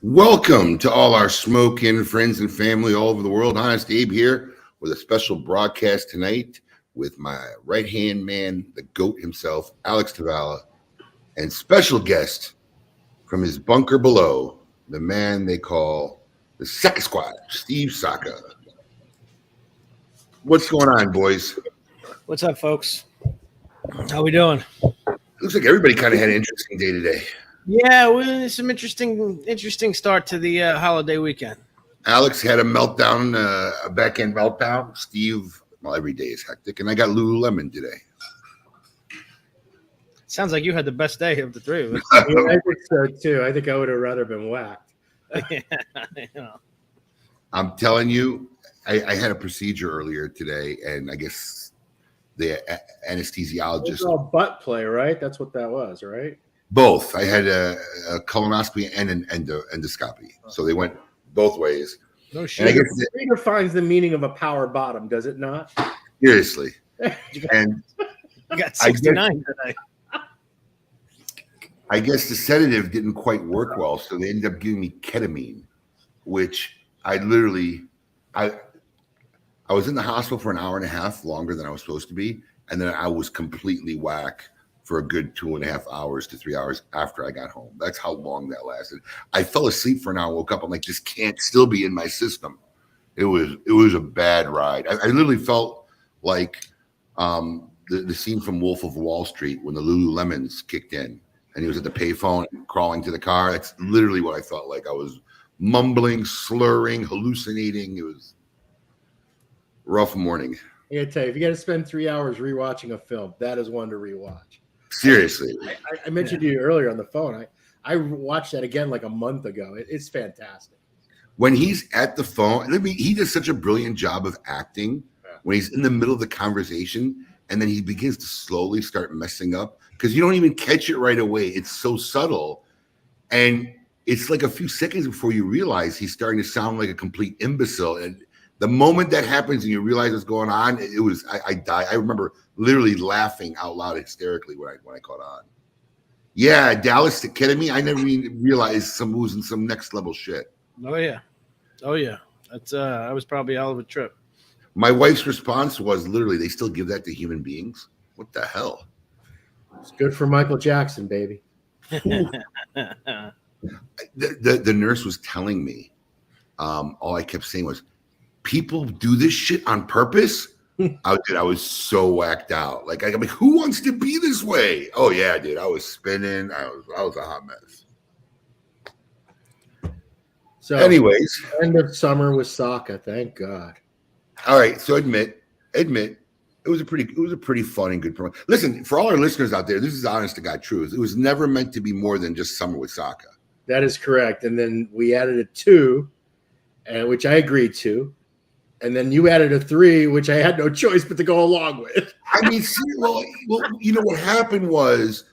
Welcome to all our smoking friends and family all over the world. Honest Abe here with a special broadcast tonight with my right-hand man, the GOAT himself, Alex Tavala, and special guest from his bunker below, the man they call the Saka Squad, Steve Saka. What's going on, boys? What's up, folks? How we doing? Looks like everybody kind of had an interesting day today. Yeah, some interesting start to the holiday weekend. Alex had a meltdown, a back-end meltdown. Steve, well, every day is hectic. And I got Lululemon today. Sounds like you had the best day of the three of us. Yeah, I think so, too. I think I would have rather been whacked. Yeah, you know. I'm telling you, I had a procedure earlier today, and I guess the anesthesiologist. It's all butt play, right? That's what that was, right? Both. I had a colonoscopy and an endoscopy, so they went both ways. No And shit. I guess It defines the meaning of a power bottom, does it not? seriously, and You got 69 today. I guess the sedative didn't quite work well, so they ended up giving me ketamine, which I was in the hospital for an hour and a half longer than I was supposed to be, and then I was completely whack for a good 2.5 hours to 3 hours after I got home. That's how long that lasted. I fell asleep for an hour, woke up, I'm like, this can't still be in my system. It was a bad ride. I literally felt like the scene from Wolf of Wall Street when the Lululemons kicked in and he was at the payphone crawling to the car. That's literally what I felt like. I was mumbling, slurring, hallucinating. It was a rough morning. I gotta tell you, if you got to spend 3 hours rewatching a film, that is one to rewatch. Seriously. I mentioned to you earlier on the phone. I watched that again like a month ago. It's fantastic. When he's at the phone, I mean, he does such a brilliant job of acting when he's in the middle of the conversation and then he begins to slowly start messing up because you don't even catch it right away. It's so subtle. And it's like a few seconds before you realize he's starting to sound like a complete imbecile. And the moment that happens and you realize what's going on, it was I die. I remember literally laughing out loud hysterically when I caught on. Yeah, Dallas ketamine. I never even realized some was in some next level shit. Oh yeah. That's I was probably all of a trip. My wife's response was literally, they still give that to human beings? What the hell? It's good for Michael Jackson, baby. The nurse was telling me, all I kept saying was, people do this shit on purpose? I was so whacked out. Like, I'm like, who wants to be this way? Oh yeah, dude. I was spinning. I was a hot mess. So, anyways, end of summer with Saka. Thank God. All right. So admit, it was a pretty fun and good promo. Listen, for all our listeners out there, this is honest to God truth. It was never meant to be more than just summer with Saka. That is correct. And then we added a 2, which I agreed to. And then you added a 3, which I had no choice but to go along with. I mean, see, well, you know what happened was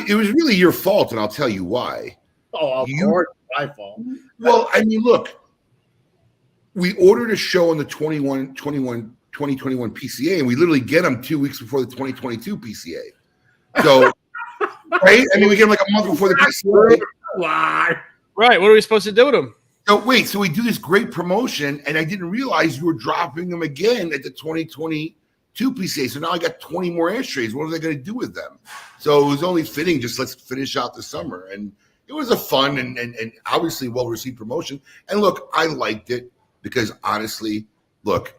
it was really your fault, and I'll tell you why. Oh, of course, my fault. Well, I mean, look, we ordered a show on the 2021 PCA, and we literally get them 2 weeks before the 2022 PCA. So, right? I mean, we get them like a month before the PCA. Right. What are we supposed to do with them? So wait, so we do this great promotion, and I didn't realize you were dropping them again at the 2022 PCA. So now I got 20 more ashtrays. What was I going to do with them? So it was only fitting, just let's finish out the summer. And it was a fun and obviously well-received promotion. And look, I liked it because honestly, look,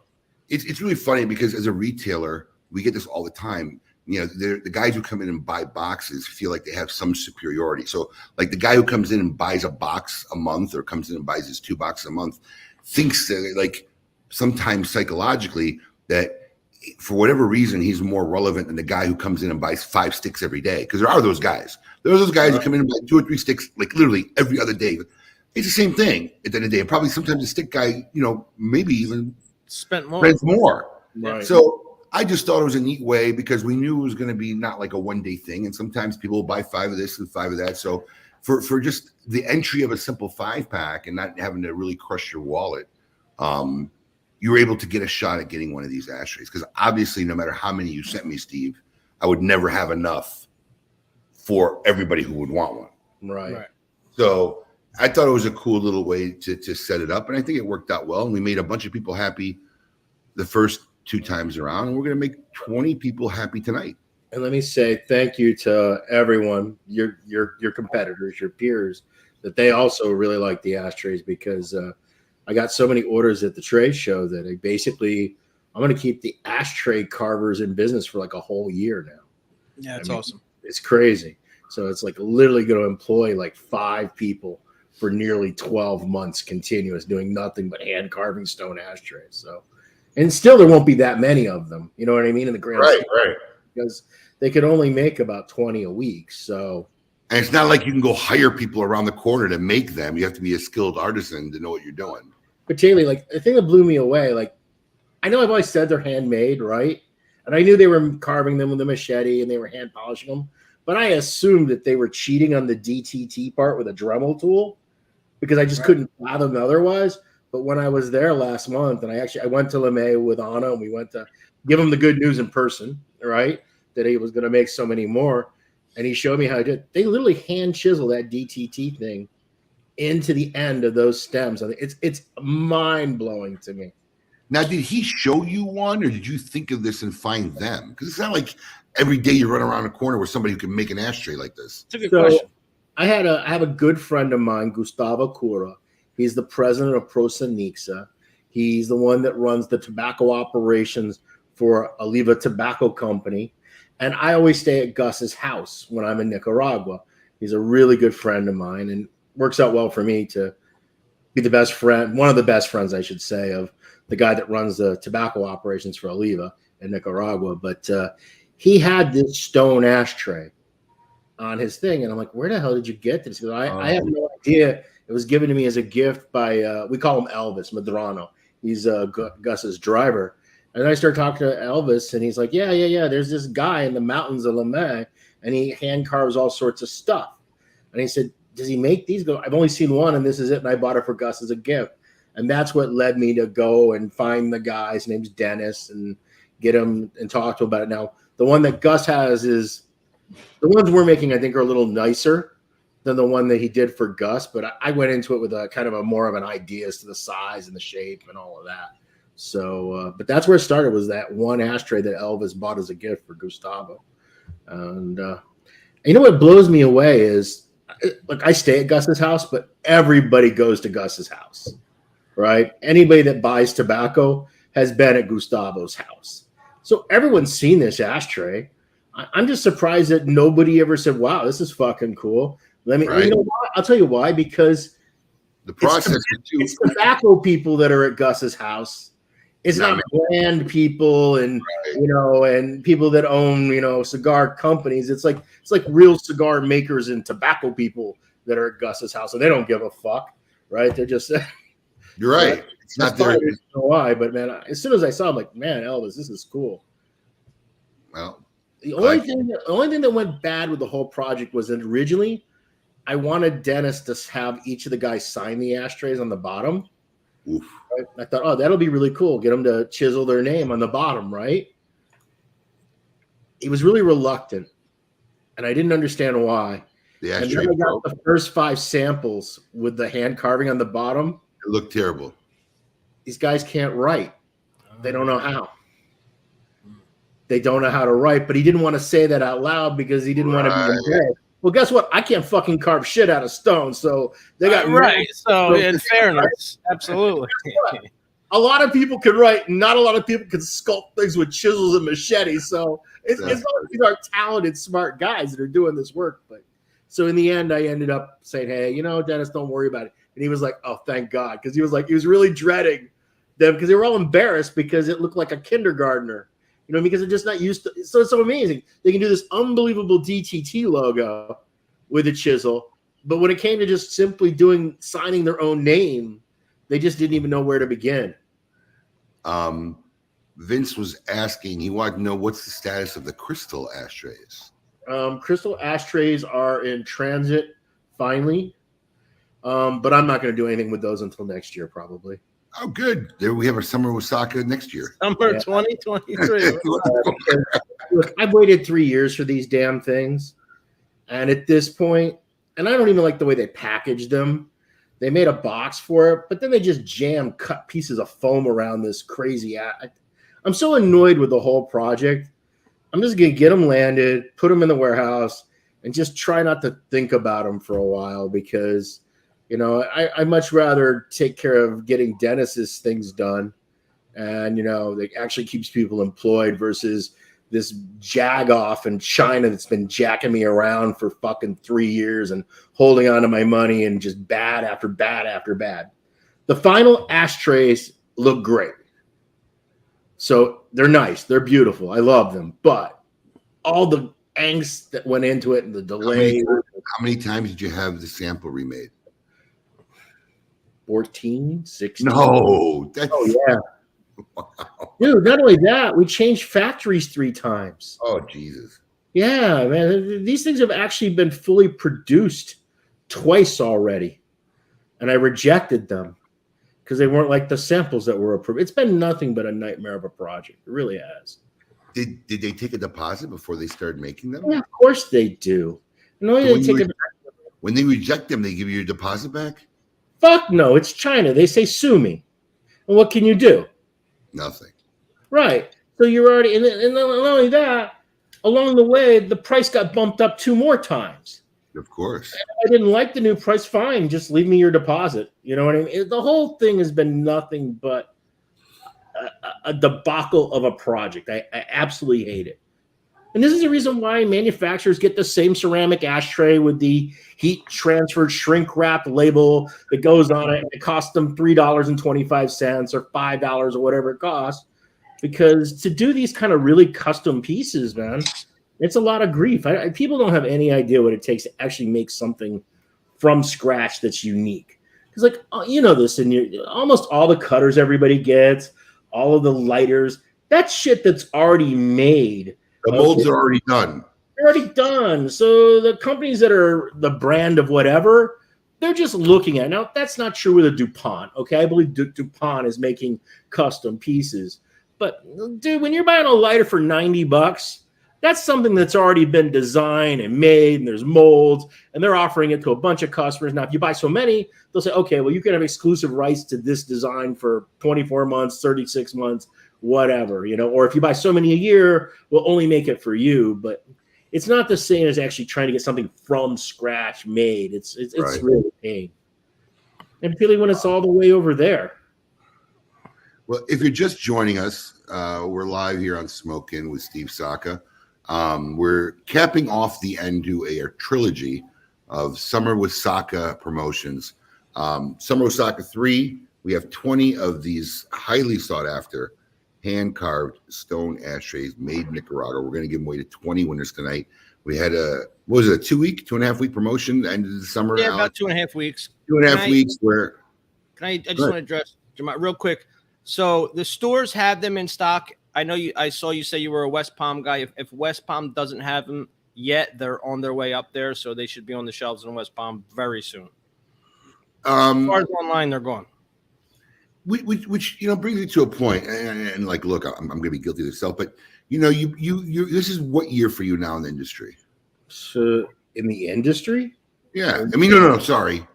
it's really funny because as a retailer, we get this all the time. You know, the guys who come in and buy boxes feel like they have some superiority. So like the guy who comes in and buys a box a month or comes in and buys his 2 boxes a month thinks that, like, sometimes psychologically that for whatever reason, he's more relevant than the guy who comes in and buys 5 sticks every day. Because there are those guys. There are those guys who come in and buy 2 or 3 sticks like literally every other day. It's the same thing at the end of the day. And probably sometimes the stick guy, you know, maybe even Spent more. spends more. Right. So I just thought it was a neat way because we knew it was going to be not like a one-day thing. And sometimes people will buy 5 of this and 5 of that. So for just the entry of a simple 5-pack and not having to really crush your wallet, you were able to get a shot at getting one of these ashtrays. Because obviously, no matter how many you sent me, Steve, I would never have enough for everybody who would want one. Right. So I thought it was a cool little way to set it up, and I think it worked out well. And we made a bunch of people happy the first 2 times around, and we're going to make 20 people happy tonight. And let me say thank you to everyone, your competitors, your peers, that they also really like the ashtrays, because I got so many orders at the trade show that I'm going to keep the ashtray carvers in business for like a whole year now. Yeah, it's awesome. It's crazy. So it's like literally going to employ like 5 people for nearly 12 months continuous, doing nothing but hand carving stone ashtrays. So, and still there won't be that many of them. You know what I mean? In the grand scheme, Right. because they could only make about 20 a week. So, and it's not like you can go hire people around the corner to make them. You have to be a skilled artisan to know what you're doing. particularly like the thing that blew me away, like I know I've always said they're handmade, right? And I knew they were carving them with a machete and they were hand polishing them, but I assumed that they were cheating on the DTT part with a Dremel tool because I just couldn't fathom otherwise. But when I was there last month, and I went to LeMay with Anna, and we went to give him the good news in person, right? That he was going to make so many more, and he showed me how he did. They literally hand chisel that DTT thing into the end of those stems. I mean, it's mind blowing to me. Now, did he show you one, or did you think of this and find them? Because it's not like every day you run around a corner with somebody who can make an ashtray like this. It's a good question. I have a good friend of mine, Gustavo Cura. He's the president of Prosanixa. He's the one that runs the tobacco operations for Oliva Tobacco Company. And I always stay at Gus's house when I'm in Nicaragua. He's a really good friend of mine, and works out well for me to be the best friend, one of the best friends, I should say, of the guy that runs the tobacco operations for Oliva in Nicaragua. But he had this stone ashtray on his thing. And I'm like, where the hell did you get this? I have no idea. It was given to me as a gift by, we call him Elvis Medrano. He's Gus's driver. And I started talking to Elvis, and he's like, yeah. There's this guy in the mountains of LeMay, and he hand carves all sorts of stuff. And he said, does he make these? I've only seen one, and this is it. And I bought it for Gus as a gift. And that's what led me to go and find the guy. His name's Dennis, and get him and talk to him about it. Now, the one that Gus has is the ones we're making, I think, are a little nicer than the one that he did for Gus. But I went into it with a kind of a more of an idea as to the size and the shape and all of that. So, but that's where it started, was that one ashtray that Elvis bought as a gift for Gustavo. And you know what blows me away is, like, I stay at Gus's house, but everybody goes to Gus's house, right? Anybody that buys tobacco has been at Gustavo's house. So everyone's seen this ashtray. I'm just surprised that nobody ever said, wow, this is fucking cool. You know why? I'll tell you why, because the process it's tobacco people that are at Gus's house. It's not brand people and and people that own cigar companies. It's like real cigar makers and tobacco people that are at Gus's house, and they don't give a fuck, right? They're just you're right. It's not there. I don't know why, but man, as soon as I saw him, like, man, Elvis, this is cool. Well, the only thing that went bad with the whole project was that originally I wanted Dennis to have each of the guys sign the ashtrays on the bottom. Oof. Right? I thought, oh, that'll be really cool. Get them to chisel their name on the bottom, right? He was really reluctant, and I didn't understand why. The and ashtray then I got the first 5 samples with the hand carving on the bottom. It looked terrible. These guys can't write. They don't know how. They don't know how to write, but he didn't want to say that out loud because he didn't want to be embarrassed. Well, guess what? I can't fucking carve shit out of stone, so they got right. So, in fairness, absolutely. A lot of people can write, not a lot of people can sculpt things with chisels and machetes. So it's all these are talented, smart guys that are doing this work. But so in the end, I ended up saying, "Hey, Dennis, don't worry about it." And he was like, "Oh, thank God," because he was really dreading them because they were all embarrassed because it looked like a kindergartner. Because they're just not used to. So it's so amazing. They can do this unbelievable DTT logo with a chisel, but when it came to just simply signing their own name, they just didn't even know where to begin. Vince was asking, he wanted to know what's the status of the crystal ashtrays. Crystal ashtrays are in transit finally, but I'm not going to do anything with those until next year, probably. Oh, good. There we have a summer with Saka next year. Summer 2023. Look, I've waited 3 years for these damn things. And at this point, and I don't even like the way they package them. They made a box for it, but then they just jammed cut pieces of foam around this crazy. I'm so annoyed with the whole project. I'm just going to get them landed, put them in the warehouse, and just try not to think about them for a while because, I much rather take care of getting Dennis's things done. And, it actually keeps people employed versus this jag off in China that's been jacking me around for fucking 3 years and holding on to my money and just bad after bad after bad. The final ashtrays look great. So they're nice. They're beautiful. I love them. But all the angst that went into it and the delay. How many times did you have the sample remade? 14, 16. No. Yeah. Wow. Dude, not only that, we changed factories 3 times. Oh, Jesus. Yeah, man. These things have actually been fully produced twice already. And I rejected them because they weren't like the samples that were approved. It's been nothing but a nightmare of a project. It really has. Did they take a deposit before they started making them? Yeah, of course they do. When they reject them, they give you your deposit back? Fuck no, it's China. They say sue me. And what can you do? Nothing. Right. So you're already, and not only that, along the way, the price got bumped up 2 more times. Of course. And if I didn't like the new price, fine. Just leave me your deposit. You know what I mean? The whole thing has been nothing but a debacle of a project. I absolutely hate it. And this is the reason why manufacturers get the same ceramic ashtray with the heat transferred shrink wrapped label that goes on it. And it costs them $3.25 or $5 or whatever it costs. Because to do these kind of really custom pieces, man, it's a lot of grief. People don't have any idea what it takes to actually make something from scratch that's unique. Because, this, and almost all the cutters everybody gets, all of the lighters, that shit that's already made. The molds are already done. They're already done. So the companies that are the brand of whatever, they're just looking at it. Now, that's not true with a DuPont, okay? I believe DuPont is making custom pieces. But, dude, when you're buying a lighter for $90, that's something that's already been designed and made, and there's molds, and they're offering it to a bunch of customers. Now, if you buy so many, they'll say, okay, well, you can have exclusive rights to this design for 24 months, 36 months, whatever, or if you buy so many a year, we'll only make it for you. But it's not the same as actually trying to get something from scratch made. It's right. Really a pain. And particularly when it's all the way over there. Well, if you're just joining us, we're live here on Smokin' with Steve Saka. We're capping off the end to a trilogy of Summer with Saka promotions. Summer with Saka 3, we have 20 of these highly sought after hand-carved stone ashtrays made in Nicaragua. We're going to give them away to 20 winners tonight. We had a 2.5 week promotion the end of the summer? Yeah, about 2.5 weeks. 2.5 weeks where... I just want to address, Jamal, real quick. So the stores have them in stock. I saw you say you were a West Palm guy. If West Palm doesn't have them yet, they're on their way up there, so they should be on the shelves in West Palm very soon. As far as online, they're gone. Which brings me to a point, and look, I'm going to be guilty of this, but you this is what year for you now in the industry? So in the industry? Yeah, I mean, no, sorry,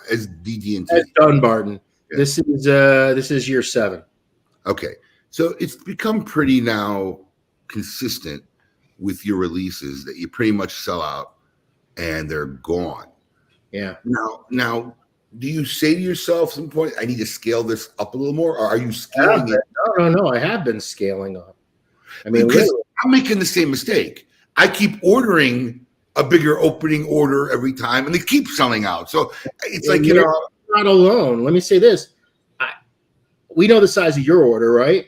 as DT&T. As Dunbarton, yeah. This is year 7. Okay, so it's become pretty now consistent with your releases that you pretty much sell out and they're gone. Yeah. Now. Do you say to yourself at some point, I need to scale this up a little more? Or are you scaling it? No. I have been scaling up. I mean, because I'm making the same mistake. I keep ordering a bigger opening order every time, and they keep selling out. So it's like, you're not alone. Let me say this. We know the size of your order, right?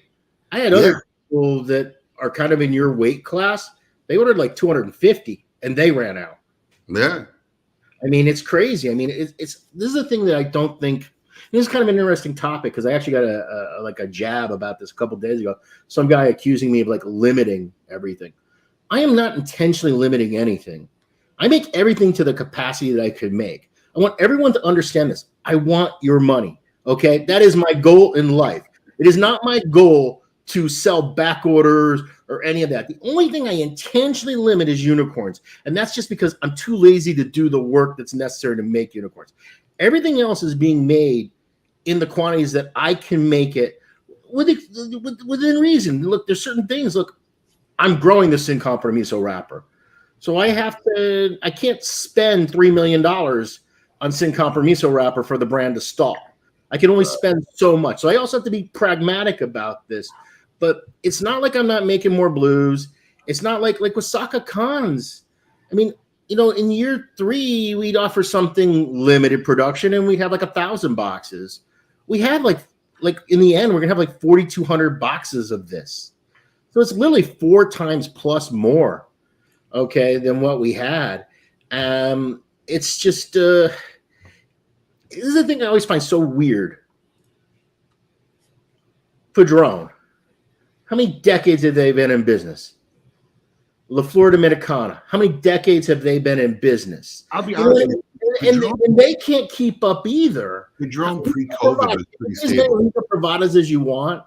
I had other people that are kind of in your weight class. They ordered like 250, and they ran out. Yeah. I mean, it's crazy. I mean, this is a thing that I don't think. This is kind of an interesting topic because I actually got a jab about this a couple of days ago. Some guy accusing me of limiting everything. I am not intentionally limiting anything. I make everything to the capacity that I could make. I want everyone to understand this. I want your money. Okay, that is my goal in life. It is not my goal to sell back orders or any of that. The only thing I intentionally limit is unicorns. And that's just because I'm too lazy to do the work that's necessary to make unicorns. Everything else is being made in the quantities that I can make it within reason. Look, there's certain things. Look, I'm growing the Sin Compromiso wrapper. So I can't spend $3 million on Sin Compromiso wrapper for the brand to stall. I can only spend so much. So I also have to be pragmatic about this. But it's not like I'm not making more blues. It's not like with Saka Cons. I mean, in year 3, we'd offer something limited production and we'd have like 1,000 boxes. We had like in the end, we're going to have like 4,200 boxes of this. So it's literally 4 times plus more, okay, than what we had. It's just, this is the thing I always find so weird. Padron, how many decades have they been in business? La Flor Dominicana, how many decades have they been in business? I'll be honest. And they can't keep up either. Padron pre-COVID was pretty stable. As Privadas as you want.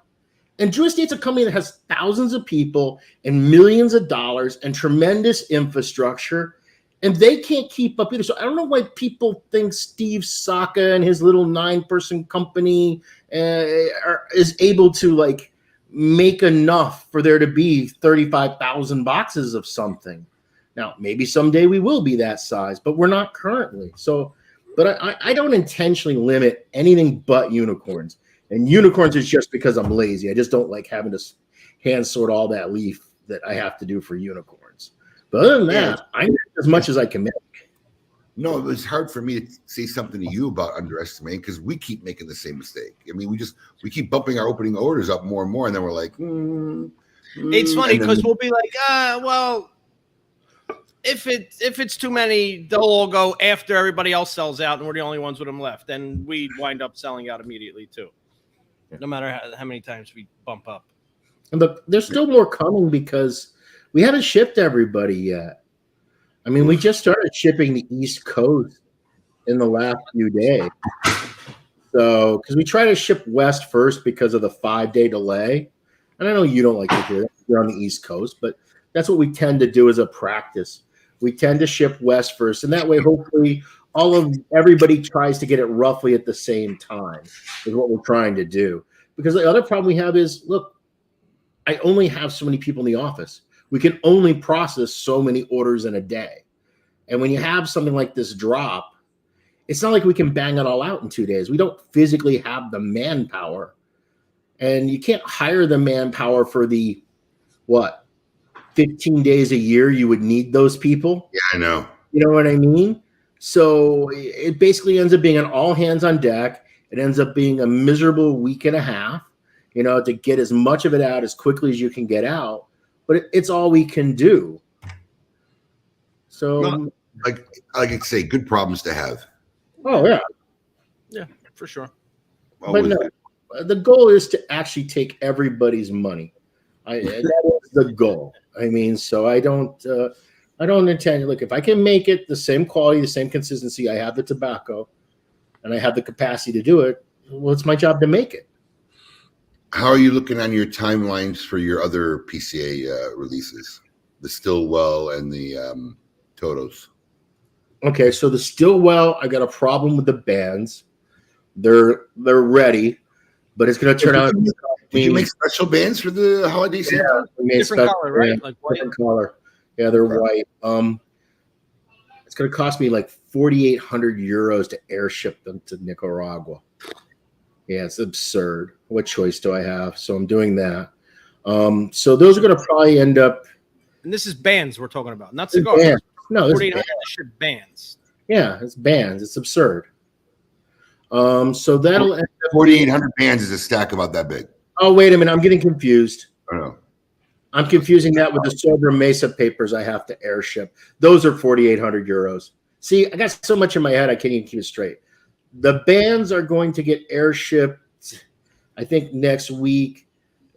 And Drew Estate's a company that has thousands of people and millions of dollars and tremendous infrastructure, and they can't keep up either. So I don't know why people think Steve Saka and his little 9-person company is able to make enough for there to be 35,000 boxes of something. Now, maybe someday we will be that size, but we're not currently. So, but I don't intentionally limit anything but unicorns. And unicorns is just because I'm lazy. I just don't like having to hand sort all that leaf that I have to do for unicorns. But other than that, I make as much as I can make. No, it was hard for me to say something to you about underestimating because we keep making the same mistake. I mean, we keep bumping our opening orders up more and more, and then we're like, It's funny because we'll be like, well, if it's too many, they'll all go after everybody else sells out, and we're the only ones with them left. And we wind up selling out immediately too, no matter how many times we bump up. But there's still more coming because we haven't shipped everybody yet. I mean, we just started shipping the East Coast in the last few days. So, because we try to ship West first because of the 5-day delay. And I know you don't like to hear that. You're on the East Coast, but that's what we tend to do as a practice. We tend to ship West first. And that way, hopefully, everybody tries to get it roughly at the same time is what we're trying to do. Because the other problem we have is, look, I only have so many people in the office. We can only process so many orders in a day. And when you have something like this drop, it's not like we can bang it all out in 2 days. We don't physically have the manpower. And you can't hire the manpower for 15 days a year you would need those people. Yeah, I know. You know what I mean? So it basically ends up being an all hands on deck. It ends up being a miserable week and a half, to get as much of it out as quickly as you can get out. But it's all we can do. So, like I say, good problems to have. Oh yeah, yeah, for sure. But no, the goal is to actually take everybody's money. That is the goal. I mean, so I don't intend. Look, if I can make it the same quality, the same consistency, I have the tobacco, and I have the capacity to do it. Well, it's my job to make it. How are you looking on your timelines for your other PCA releases, the Stillwell and the Totos? Okay, so the Stillwell, I got a problem with the bands. They're ready, but it's going to turn out. Did you make special bands for the holiday season? Yeah, we made different color, right? Like white. Different color. Yeah, they're white. It's going to cost me like 4,800 euros to airship them to Nicaragua. Yeah, it's absurd. What choice do I have? So I'm doing that. So those are going to probably end up. And this is bands we're talking about, not cigars. Bands. No, it's 4,800 bands. Yeah, it's bands. It's absurd. So that'll end up 4,800 bands is a stack about that big. Oh, wait a minute. I'm getting confused. I don't know. I'm confusing that with the Sober Mesa papers I have to airship. Those are 4,800 euros. See, I got so much in my head I can't even keep it straight. The bands are going to get airshipped, I think, next week.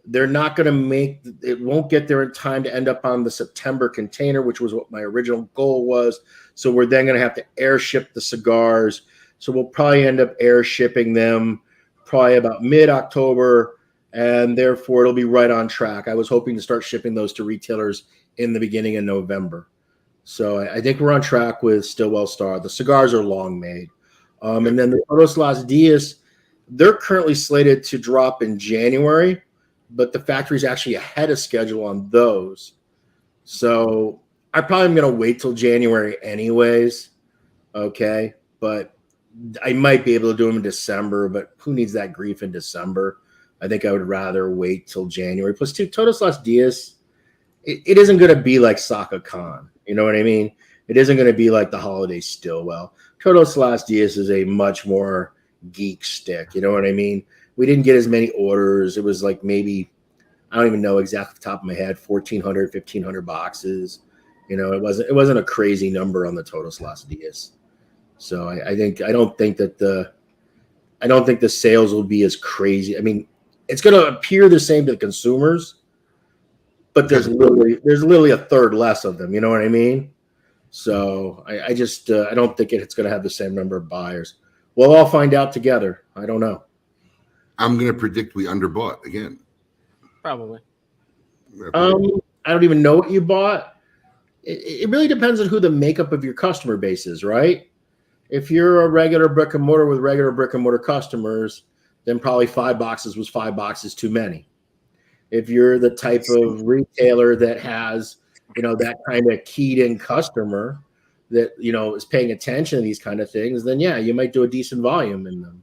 They're not going to it won't get there in time to end up on the September container, which was what my original goal was. So we're then going to have to airship the cigars. So we'll probably end up airshipping them probably about mid-October, and therefore it'll be right on track. I was hoping to start shipping those to retailers in the beginning of November. So I think we're on track with Stillwell Star. The cigars are long made. And then the Todos Los Dias, they're currently slated to drop in January, but the factory's actually ahead of schedule on those. So I probably am going to wait till January anyways. Okay. But I might be able to do them in December, but who needs that grief in December? I think I would rather wait till January. Plus, two, Todos Los Dias, it isn't going to be like Saka Khan. You know what I mean? It isn't going to be like the Holiday Stillwell. Todos Los Dias is a much more geek stick. You know what I mean? We didn't get as many orders. It was like maybe, I don't even know exactly off the top of my head, 1,400, 1,500 boxes. You know, it wasn't a crazy number on the Todos Los Dias. So I don't think the sales will be as crazy. I mean, it's going to appear the same to the consumers, but there's literally a third less of them. You know what I mean? So I don't think it's going to have the same number of buyers. We'll all find out together. I don't know. I'm going to predict we underbought again. Probably. I don't even know what you bought. It really depends on who the makeup of your customer base is, right? If you're a regular brick and mortar with regular brick and mortar customers, then probably 5 boxes was 5 boxes too many. If you're the type of retailer that has, you know, that kind of keyed in customer that, you know, is paying attention to these kind of things, then yeah, you might do a decent volume in them.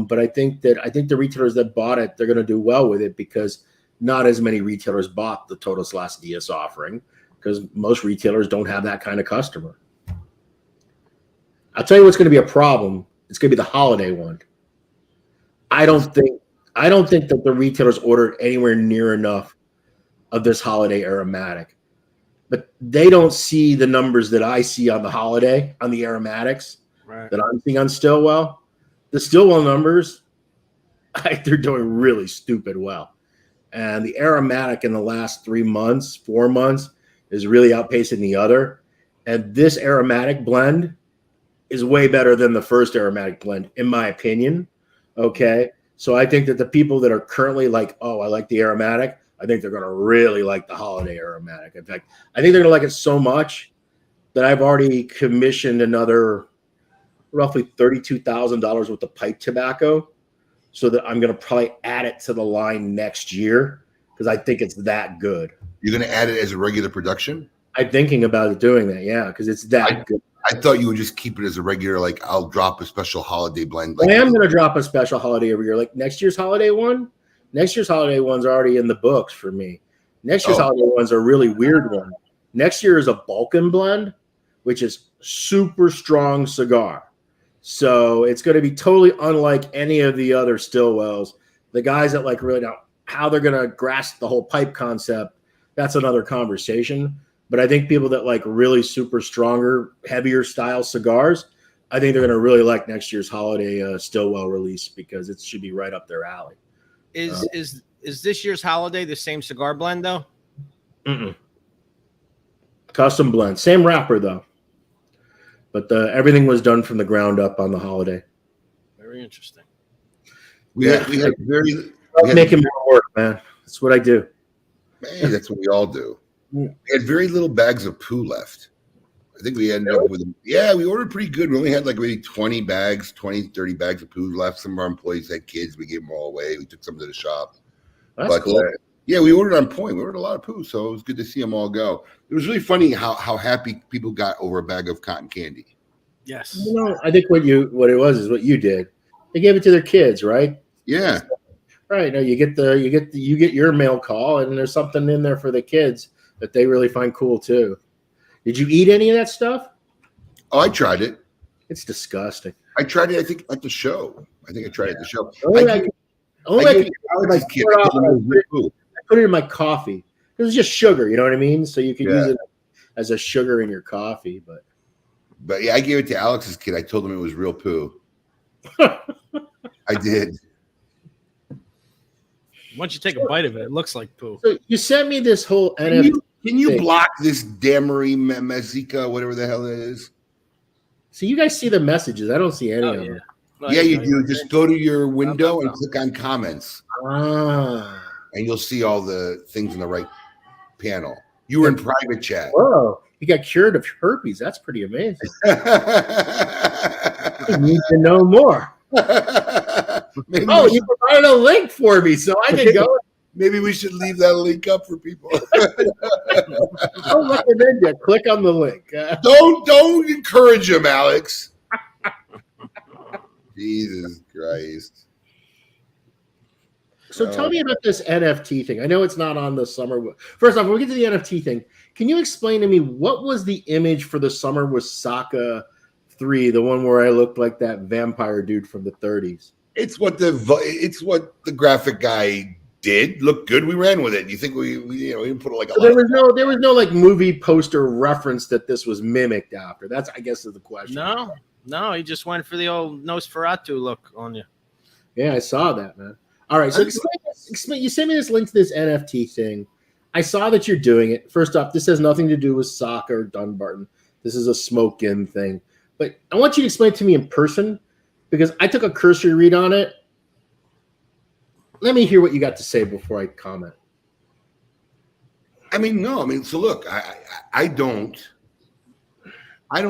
But I think the retailers that bought it, they're going to do well with it because not as many retailers bought the Todos Los Dias offering because most retailers don't have that kind of customer. I'll tell you what's going to be a problem. It's going to be the holiday one. I don't think that the retailers ordered anywhere near enough of this holiday aromatic, but they don't see the numbers that I see on the holiday on the aromatics that I'm seeing on Stillwell. The Stillwell numbers, they're doing really stupid well, and the aromatic in the last 3 months, 4 months is really outpacing the other. And this aromatic blend is way better than the first aromatic blend, in my opinion. Okay. So I think that the people that are currently like, oh, I like the aromatic, I think they're going to really like the holiday aromatic. In fact, I think they're going to like it so much that I've already commissioned another roughly $32,000 worth of pipe tobacco so that I'm going to probably add it to the line next year because I think it's that good. You're going to add it as a regular production? I'm thinking about doing that, yeah, because it's that good. I thought you would just keep it as a regular, like I'll drop a special holiday blend. I am going to drop a special holiday every year. Like next year's holiday one, next year's holiday one's already in the books for me. Next year's holiday one's a really weird one. Next year is a Balkan blend, which is super strong cigar. So it's going to be totally unlike any of the other Stillwells. The guys that like really know how they're going to grasp the whole pipe concept, that's another conversation. But I think people that like really super stronger, heavier style cigars, I think they're going to really like next year's holiday Stillwell release because it should be right up their alley. Is this year's holiday the same cigar blend though? Custom blend, same wrapper though, but everything was done from the ground up on the holiday. Very interesting. We had making more work, man. That's what I do. Man, that's what we all do. We had very little bags of poo left. I think we ended up with them. Yeah, we ordered pretty good. We only had like maybe 20 bags, 20, 30 bags of poo left. Some of our employees had kids. We gave them all away. We took some to the shop. That's cool. Yeah, we ordered on point. We ordered a lot of poo, so it was good to see them all go. It was really funny how happy people got over a bag of cotton candy. Yes. You know, I think what it was is what you did. They gave it to their kids, right? Yeah. Right. No, you get your mail call, and there's something in there for the kids that they really find cool too. Did you eat any of that stuff? Oh, I tried it. It's disgusting. I tried it, I think, at the show. I think I tried it at the show. I put it in my coffee. It was just sugar, you know what I mean? So you could use it as a sugar in your coffee. But yeah, I gave it to Alex's kid. I told him it was real poo. I did. Once you take a bite of it, it looks like poo. So you sent me this whole NFT. Can you block this Damery Mexica, whatever the hell it is? So you guys see the messages. I don't see any of them. Yeah, you do. Just go to your window and click on comments. And you'll see all the things in the right panel. You were in private chat. Whoa. You got cured of herpes. That's pretty amazing. need to know more. Maybe Oh, you provided a link for me, so I can go. Maybe we should leave that link up for people. I'll recommend you. Click on the link. Don't encourage him, Alex. Jesus Christ. So tell me about this NFT thing. I know it's not on the summer. First off, when we get to the NFT thing, can you explain to me what was the image for the Summer with Saka 3, the one where I looked like that vampire dude from the 30s? It's what the graphic guy did. Looked good. We ran with it. You think we didn't put it like a So there was no like movie poster reference that this was mimicked after. That's, I guess, is the question. No, he just went for the old Nosferatu look on you. Yeah, I saw that, man. All right, so explain. You sent me this link to this NFT thing. I saw that you're doing it. First off, this has nothing to do with Saka or Dunbarton. This is a smoke-in thing. But I want you to explain it to me in person because I took a cursory read on it. Let me hear what you got to say before I comment. So look, I don't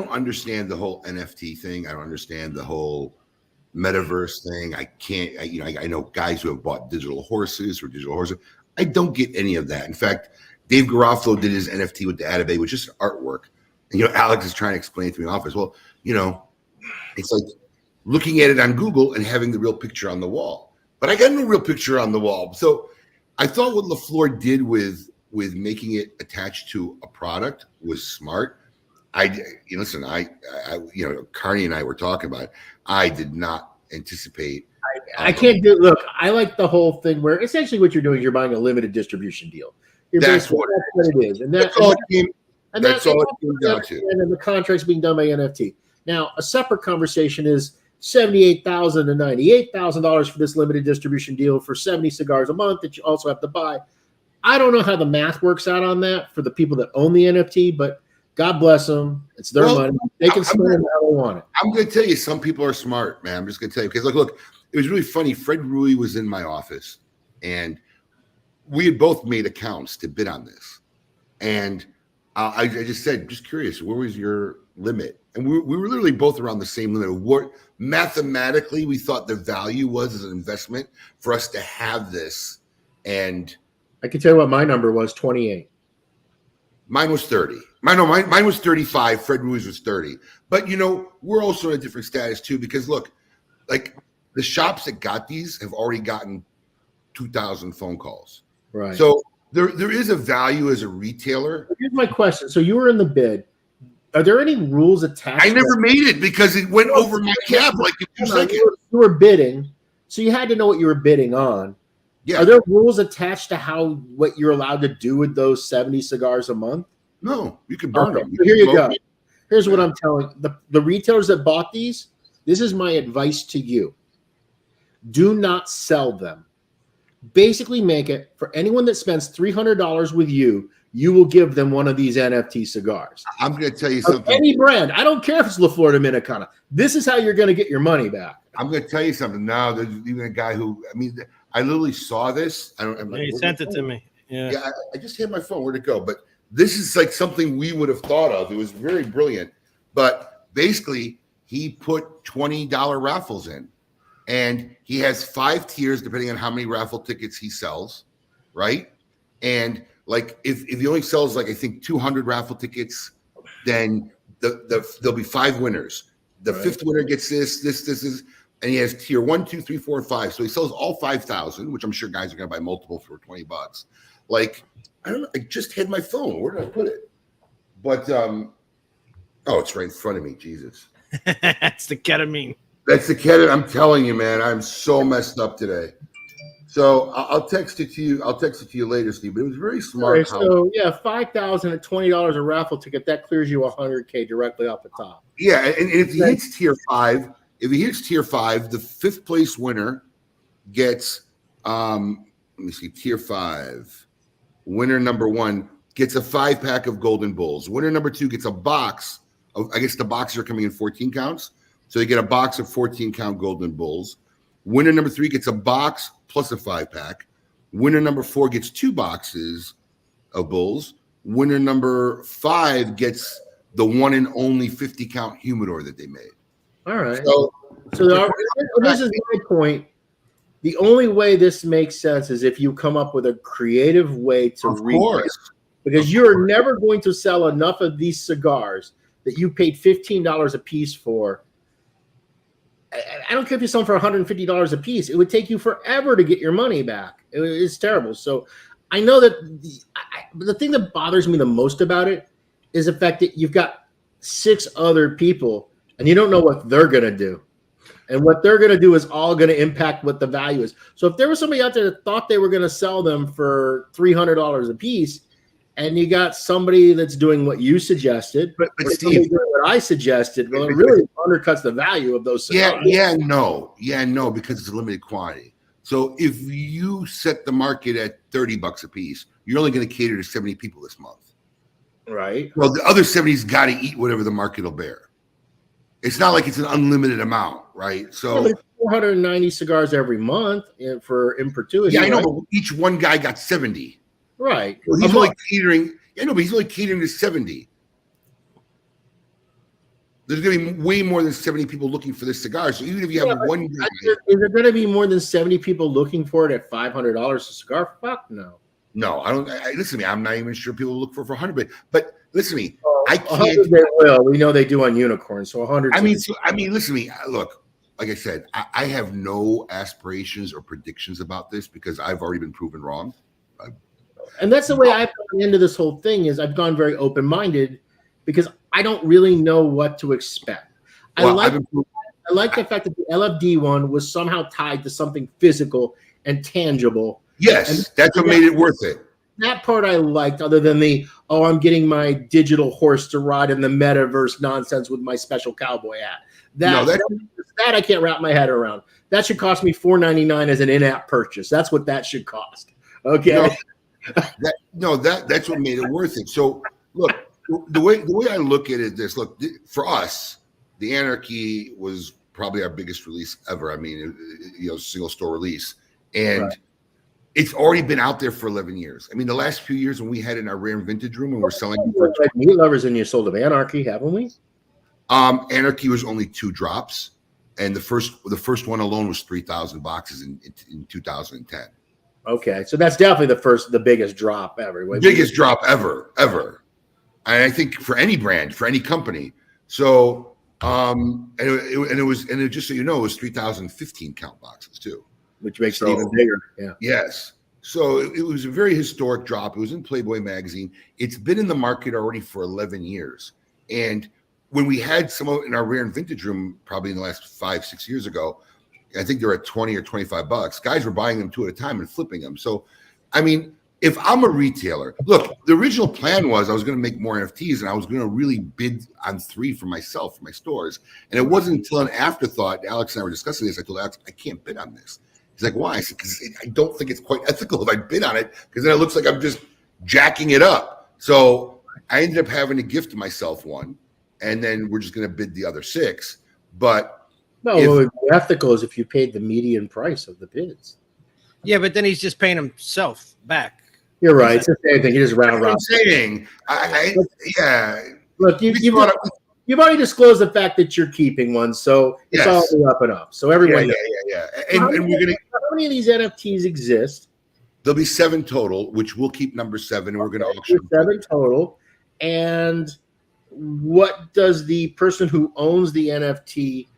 understand the whole NFT thing. I don't understand the whole metaverse thing. I know guys who have bought digital horses. I don't get any of that. In fact, Dave Garofalo did his NFT with the Atabay, which is artwork. And Alex is trying to explain it to me in the office. Well, it's like looking at it on Google and having the real picture on the wall. But I got no real picture on the wall. So I thought what LaFleur did with making it attached to a product was smart. Carney and I were talking about it. I did not anticipate. I can't do. Look, I like the whole thing where essentially what you're doing is you're buying a limited distribution deal. That's what it is, and that's all it came down to. And the contract's being done by NFT. Now, a separate conversation is $78,000 to $98,000 for this limited distribution deal for 70 cigars a month that you also have to buy. I don't know how the math works out on that for the people that own the NFT, but God bless them. It's their money. They can spend it how they want it. I'm going to tell you, some people are smart, man. I'm just going to tell you because look, it was really funny. Fred Rui was in my office, and we had both made accounts to bid on this. And I just said, just curious, where was your limit? And we were literally both around the same limit. What mathematically we thought the value was as an investment for us to have this. And I can tell you what my number was, 28. Mine was 30. Mine was 35. Fred Ruiz was 30. But, we're also in a different status, too, because, look, like the shops that got these have already gotten 2,000 phone calls. Right. So there is a value as a retailer. Here's my question. So you were in the bid. Are there any rules attached? I never made it because it went over my cap like in 2 seconds. You were bidding, so you had to know what you were bidding on. Yeah. Are there rules attached to what you're allowed to do with those 70 cigars a month? No, you can burn them. So here you go. Here's what I'm telling the retailers that bought these. This is my advice to you. Do not sell them. Basically, make it for anyone that spends $300 with you. You will give them one of these NFT cigars. I'm going to tell you something. Any brand. I don't care if it's La Flor Dominicana. This is how you're going to get your money back. I'm going to tell you something. Now, there's even a guy who, I literally saw this. He sent it to me. Yeah. Yeah, I just had my phone. Where'd it go? But this is like something we would have thought of. It was very brilliant. But basically, he put $20 raffles in. And he has 5 tiers depending on how many raffle tickets he sells, right? And like if he only sells like I think 200 raffle tickets, then there'll be 5 winners. The right. 5th winner gets this is, and he has tier 1, 2, 3, 4, 5. So he sells all 5,000, which I'm sure guys are gonna buy multiple for $20. Like I don't know. I just had my phone. Where did I put it? But it's right in front of me. Jesus, that's the ketamine. That's the ketamine. I'm telling you, man. I'm so messed up today. So I'll text it to you. I'll text it to you later, Steve. But it was very smart. Right, so yeah, $5,000 at $20 a raffle ticket that clears you $100K directly off the top. Yeah, and if he hits tier 5, the 5th place winner gets let me see, tier 5. Winner number 1 gets a 5-pack of Golden Bulls. Winner number 2 gets a box of, I guess the boxes are coming in 14 counts. So they get a box of 14-count Golden Bulls. Winner number 3 gets a box plus a 5-pack. Winner number 4 gets 2 boxes of Bulls. Winner number 5 gets the one and only 50-count humidor that they made. All right. So This is my point. The only way this makes sense is if you come up with a creative way to retail, because you're never going to sell enough of these cigars that you paid $15 a piece for. I don't care if you sell them for $150 a piece. It would take you forever to get your money back. It's terrible. So I know that the thing that bothers me the most about it is the fact that you've got 6 other people and you don't know what they're going to do. And what they're going to do is all going to impact what the value is. So if there was somebody out there that thought they were going to sell them for $300 a piece, and you got somebody that's doing what you suggested, but Steve, what I suggested, well, it really undercuts the value of those cigars. No, because it's a limited quantity. So if you set the market at $30 a piece, you're only going to cater to 70 people this month. Right. Well, the other 70's got to eat whatever the market will bear. It's not like it's an unlimited amount, right? So yeah, 490 cigars every month in perpetuity. Yeah, I know, right? But each one guy got 70. Right. Well, he's only catering. I know, but he's only catering to 70. There's going to be way more than 70 people looking for this cigar. So even if you have one guy, is there going to be more than 70 people looking for it at $500 a cigar? Fuck no. No, I don't. Listen to me. I'm not even sure people look for 100. But listen to me. I can't. They will. We know they do on Unicorn. So 100. I mean, listen to me. Look, like I said, I have no aspirations or predictions about this because I've already been proven wrong. And that's the way I've gone into this whole thing. Is I've gone very open-minded because I don't really know what to expect. I like the fact that the LFD one was somehow tied to something physical and tangible. Yes, that's what made it worth it. That part I liked, other than I'm getting my digital horse to ride in the metaverse nonsense with my special cowboy hat. That I can't wrap my head around. That should cost me $4.99 as an in-app purchase. That's what that should cost. Okay. That's what made it worth it. So look, the way I look at it is this. Look, for us, the Anarchy was probably our biggest release ever. I mean, single store release, and right. It's already been out there for 11 years. I mean, the last few years when we had it in our rare and vintage room and we're selling for Meat Lovers and you sold of Anarchy, haven't we? Anarchy was only 2 drops, and the first one alone was 3,000 boxes in 2010. Okay, so that's definitely the biggest drop ever. Biggest drop ever. And I think for any brand, for any company. So, it just so you know, it was 3,015 count boxes too. Which makes it even bigger. Yeah. Yes. So it was a very historic drop. It was in Playboy magazine. It's been in the market already for 11 years. And when we had some in our rare and vintage room, probably in the last 5-6 years ago, I think they were at $20 or $25. Guys were buying them 2 at a time and flipping them. So, I mean, if I'm a retailer, look, the original plan was I was going to make more NFTs and I was going to really bid on 3 for myself, for my stores. And it wasn't until an afterthought, Alex and I were discussing this, I told Alex, I can't bid on this. He's like, why? I said, because I don't think it's quite ethical if I bid on it, because then it looks like I'm just jacking it up. So I ended up having to gift myself one, and then we're just going to bid the other 6. But what would be ethical is if you paid the median price of the bids. Yeah, but then he's just paying himself back. You're right. It's the same thing. You just round robin. I'm saying, Look, you've already disclosed the fact that you're keeping one, so it's all up and up. So everyone, yeah. And we're gonna. How many of these NFTs exist? There'll be 7 total, which we'll keep number 7, and we're going to auction 7 total. And what does the person who owns the NFT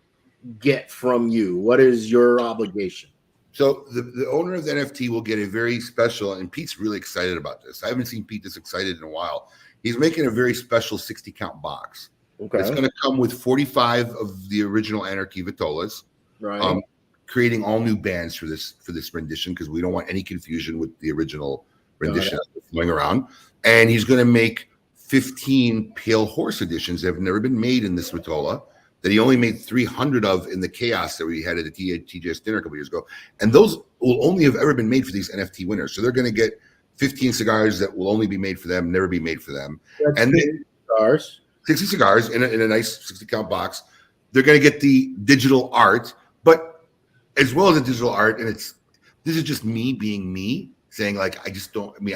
get from you? What is your obligation? So the owner of the NFT will get a very special, and Pete's really excited about this. I haven't seen Pete this excited in a while. He's making a very special 60 count box. Okay. It's going to come with 45 of the original Anarchy Vitolas, right? Creating all new bands for this rendition because we don't want any confusion with the original rendition going around. And he's going to make 15 Pale Horse editions that have never been made in this Vitola, that he only made 300 of in the chaos that we had at the TJS dinner a couple years ago. And those will only have ever been made for these NFT winners. So they're going to get 15 cigars that will only be made for them, never be made for them. That's and 60 cigars in a nice 60 count box. They're going to get the digital art, but as well as the digital art. And this is just me being me saying like, I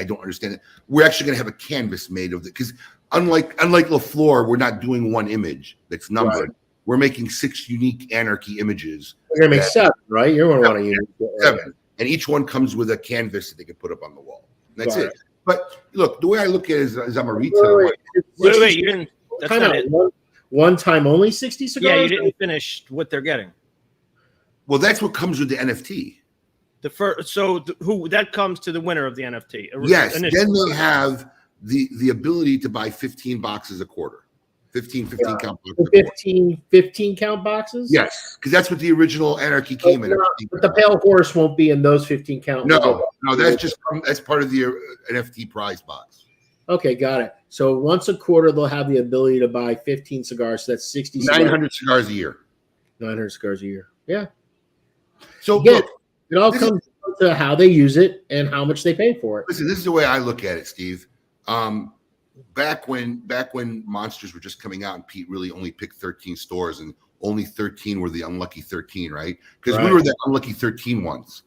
don't understand it. We're actually going to have a canvas made of it. Cause unlike LaFleur, we're not doing one image that's numbered. Right. we're making 6 unique Anarchy images. You're gonna make 7, right? You're gonna want to use 7, and each one comes with a canvas that they can put up on the wall. That's Got it. But look, the way I look at it is I'm a Wait, retailer. Wait, you didn't. That's Time not out. it. One time only 60 cigars. Yeah, you didn't finish what they're getting. Well, that's what comes with the NFT. The first, so who that comes to the winner of the NFT? Yes, Initially. then they have the ability to buy 15 boxes a quarter. 15 count boxes. 15 count boxes? Yes, because that's what the original Anarchy came in. But the pale horse won't be in those 15 count. No, that's part of the NFT prize box. Okay, got it. So once a quarter, they'll have the ability to buy 15 cigars. So that's 60 900 cigars a year. 900 cigars a year. Yeah. So Again, look, it all comes down to how they use it and how much they pay for it. listen, this is the way I look at it, Steve. Back when Monsters were just coming out and Pete really only picked 13 stores and only 13 were the unlucky 13, right? Because we were the unlucky 13 ones.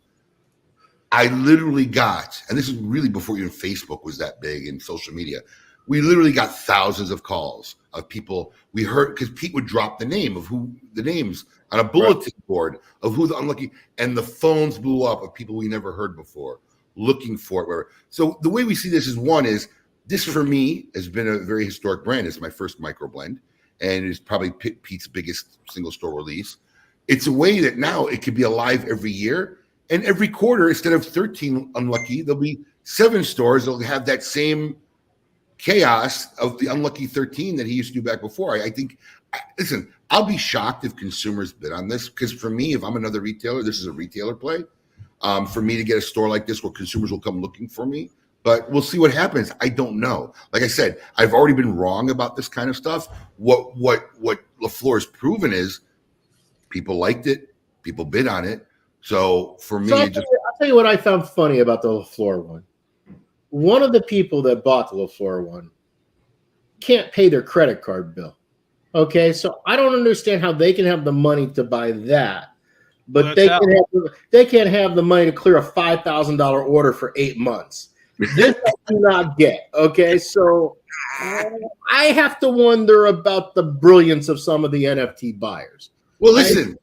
I literally got, and this is really before even Facebook was that big in social media, we literally got thousands of calls of people we heard, because Pete would drop the names on a bulletin board of who the unlucky, and the phones blew up of people we never heard before looking for it. Whatever. So the way we see this is this for me has been a very historic brand. It's my first micro blend, and it's probably Pete's biggest single store release. It's a way that now it could be alive every year. And every quarter, instead of 13 unlucky, there'll be 7 stores that'll have that same chaos of the unlucky 13 that he used to do back before. I think, listen, I'll be shocked if consumers bid on this, because for me, if I'm another retailer, this is a retailer play. For me to get a store like this where consumers will come looking for me, but we'll see what happens. I don't know. Like I said, I've already been wrong about this kind of stuff. What LaFleur has proven is people liked it, people bid on it. So for me, I'll tell you what I found funny about the LaFleur one. One of the people that bought the LaFleur one can't pay their credit card bill. Okay, so I don't understand how they can have the money to buy that, but they can't have the money to clear a $5,000 order for 8 months. This I do not get. Okay, so I have to wonder about the brilliance of some of the NFT buyers. Well, listen.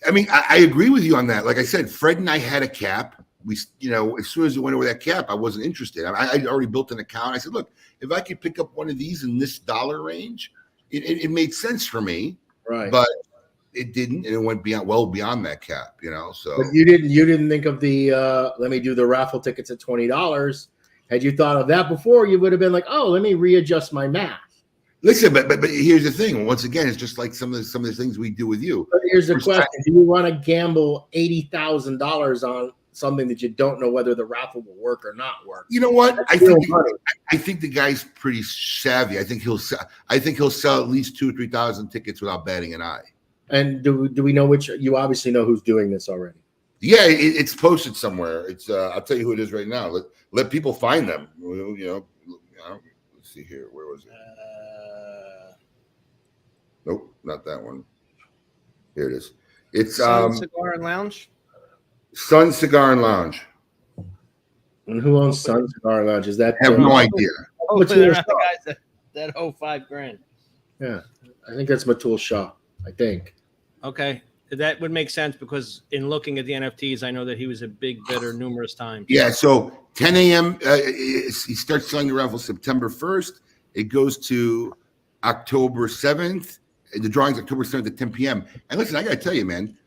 I mean, I agree with you on that. Like I said, Fred and I had a cap. We, as soon as it went over that cap, I wasn't interested. I already built an account. I said, look, if I could pick up one of these in this dollar range, it made sense for me. Right. But it didn't, and it went beyond that cap. So. But you didn't think of the let me do the raffle tickets at $20. Had you thought of that before, you would have been like, oh, let me readjust my math. Listen, but here's the thing. Once again, it's just like some of the things we do with you. But here's the question: do you want to gamble $80,000 on something that you don't know whether the raffle will work or not work? You know what? I think the guy's pretty savvy. I think he'll sell at least 2,000 or 3,000 tickets without batting an eye. And do we know which? You obviously know who's doing this already. Yeah, it's posted somewhere. It's I'll tell you who it is right now. Let people find them. Let's see here. Where was it? Nope, not that one. Here it is. It's Sun Cigar and Lounge. Sun Cigar and Lounge. And who owns Sun Cigar and Lounge? Is that? I have no idea. Hopefully they're not the guys that owe $5,000. Yeah, I think that's Matul Shah. I think. Okay, that would make sense because in looking at the NFTs, I know that he was a big bidder numerous times. Yeah, so 10 a.m. He starts selling the raffle September 1st. It goes to October 7th. The drawing's October 7th at 10 p.m. And listen, I got to tell you, man,